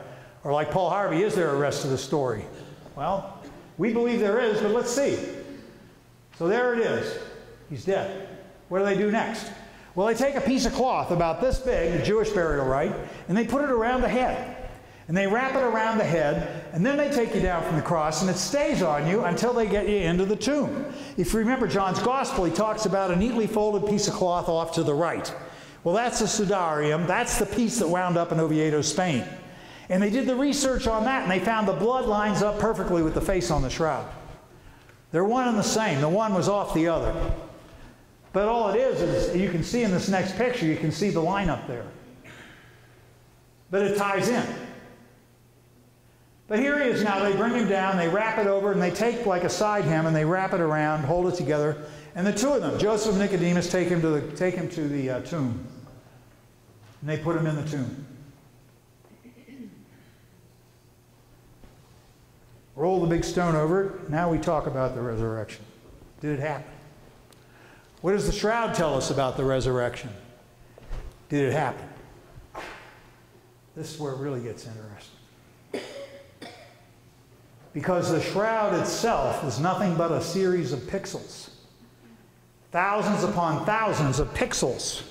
S1: Or like Paul Harvey, is there a rest to the story? Well, we believe there is, but let's see. So there it is. He's dead. What do they do next? Well, they take a piece of cloth about this big, the Jewish burial rite, and they put it around the head. And they wrap it around the head, and then they take you down from the cross, and it stays on you until they get you into the tomb. If you remember John's Gospel, he talks about a neatly folded piece of cloth off to the right. Well, that's the sudarium. That's the piece that wound up in Oviedo, Spain. And they did the research on that, and they found the blood lines up perfectly with the face on the shroud. They're one and the same. The one was off the other. But all it is you can see in this next picture, you can see the line up there. But it ties in. But here he is now. They bring him down, they wrap it over, and they take like a side hem, and they wrap it around, hold it together. And the two of them, Joseph and Nicodemus, take him to the tomb. And they put him in the tomb. Roll the big stone over it. Now we talk about the resurrection. Did it happen? What does the shroud tell us about the resurrection? Did it happen? This is where it really gets interesting. Because the shroud itself is nothing but a series of pixels. Thousands upon thousands of pixels.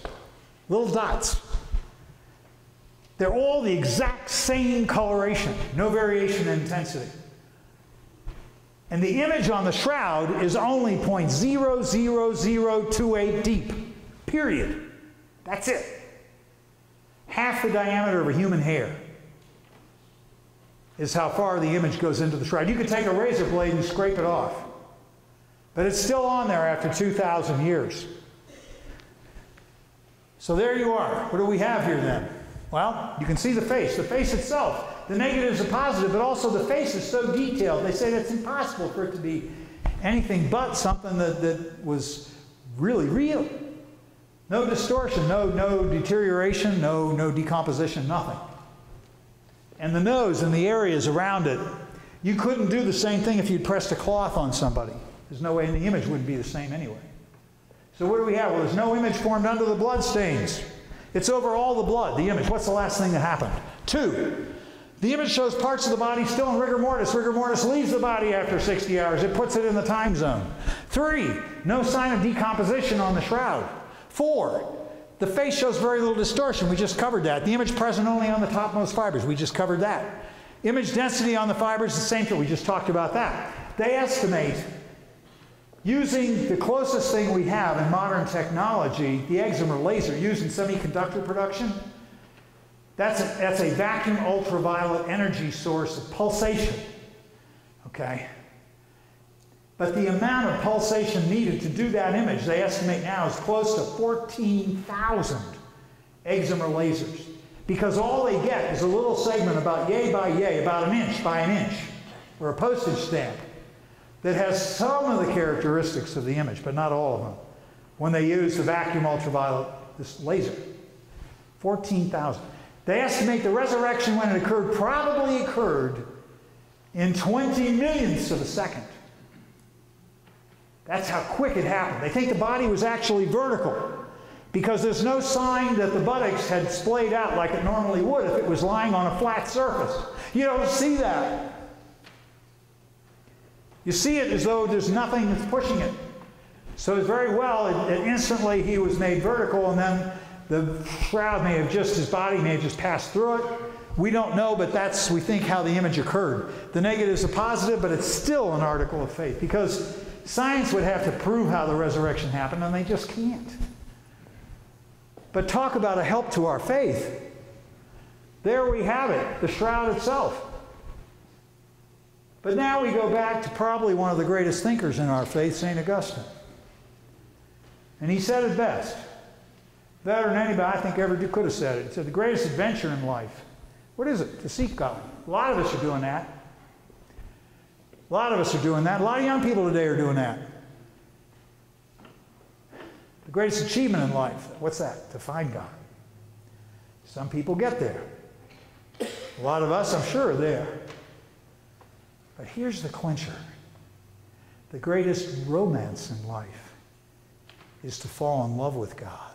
S1: Little dots. They're all the exact same coloration. No variation in intensity. And the image on the shroud is only 0.00028 deep. Period. That's it. Half the diameter of a human hair is how far the image goes into the shroud. You could take a razor blade and scrape it off. But it's still on there after 2,000 years. So there you are. What do we have here then? Well, you can see the face. The face itself. The negative is a positive, but also the face is so detailed. They say that it's impossible for it to be anything but something that was really real. No distortion, no deterioration, no decomposition, nothing. And the nose and the areas around it, you couldn't do the same thing if you'd pressed a cloth on somebody. There's no way, and the image wouldn't be the same anyway. So what do we have? Well, there's no image formed under the blood stains. It's over all the blood, the image. What's the last thing that happened? 2, the image shows parts of the body still in rigor mortis. Rigor mortis leaves the body after 60 hours. It puts it in the time zone. 3, no sign of decomposition on the shroud. 4, the face shows very little distortion. We just covered that. The image present only on the topmost fibers. We just covered that. Image density on the fibers, the same thing. We just talked about that. They estimate, using the closest thing we have in modern technology, the excimer laser used in semiconductor production, that's a vacuum ultraviolet energy source of pulsation. Okay? But the amount of pulsation needed to do that image, they estimate now, is close to 14,000 excimer lasers. Because all they get is a little segment about yay by yay, about an inch by an inch, or a postage stamp, that has some of the characteristics of the image, but not all of them, when they use the vacuum ultraviolet, this laser. 14,000. They estimate the resurrection, when it occurred, probably occurred in 20 millionths of a second. That's how quick it happened. They think the body was actually vertical, because there's no sign that the buttocks had splayed out like it normally would if it was lying on a flat surface. You don't see that. You see it as though there's nothing that's pushing it. So very well, instantly he was made vertical, and then the shroud may have just, his body may have just passed through it. We don't know, but that's, we think, how the image occurred. The negative is a positive, but it's still an article of faith, because science would have to prove how the resurrection happened, and they just can't. But talk about a help to our faith. There we have it, the shroud itself. But now we go back to probably one of the greatest thinkers in our faith, St. Augustine. And he said it best. Better than anybody I think ever could have said it. He said, the greatest adventure in life. What is it? To seek God. A lot of us are doing that. A lot of us are doing that. A lot of young people today are doing that. The greatest achievement in life. What's that? To find God. Some people get there. A lot of us, I'm sure, are there. But here's the clincher. The greatest romance in life is to fall in love with God.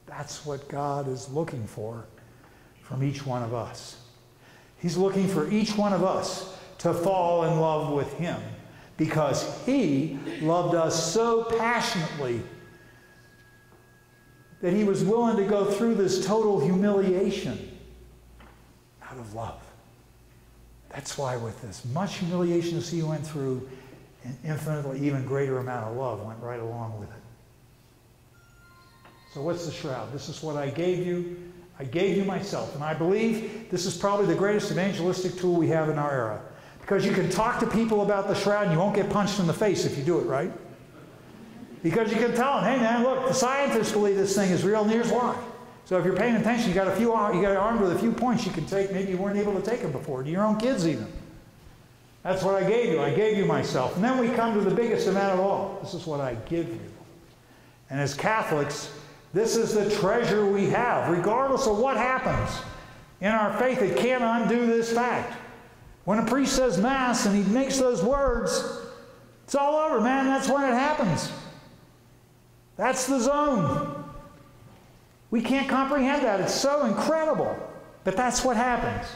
S1: That's what God is looking for from each one of us. He's looking for each one of us to fall in love with Him, because He loved us so passionately that He was willing to go through this total humiliation out of love. That's why with as much humiliation as He went through, an infinitely even greater amount of love went right along with it. So what's the shroud? This is what I gave you. I gave you myself. And I believe this is probably the greatest evangelistic tool we have in our era. Because you can talk to people about the shroud and you won't get punched in the face if you do it right. Because you can tell them, hey man, look, the scientists believe this thing is real and here's why. So if you're paying attention, you got armed with a few points you can take, maybe you weren't able to take them before, to your own kids even. That's what I gave you. I gave you myself. And then we come to the biggest amount of all. This is what I give you. And as Catholics, this is the treasure we have. Regardless of what happens in our faith, it can't undo this fact. When a priest says Mass and he makes those words, it's all over, man. That's when it happens. That's the zone. We can't comprehend that. It's so incredible. But that's what happens.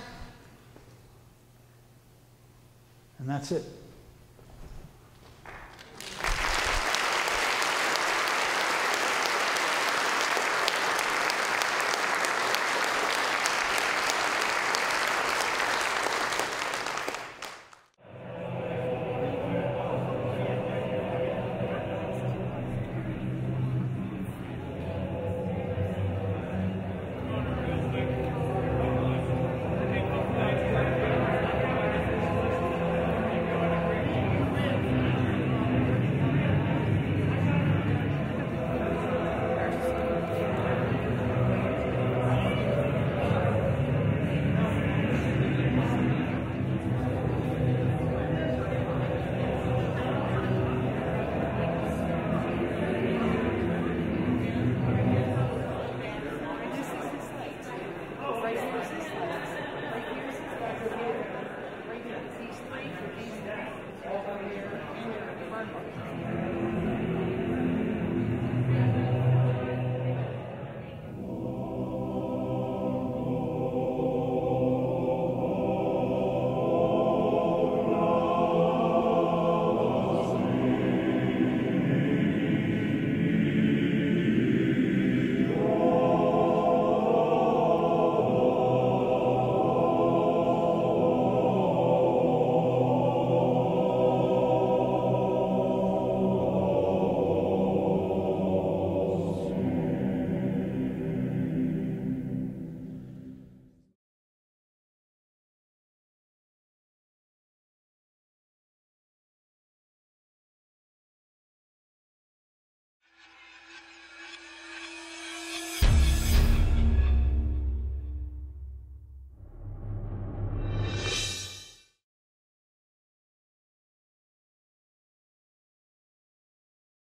S1: And that's it.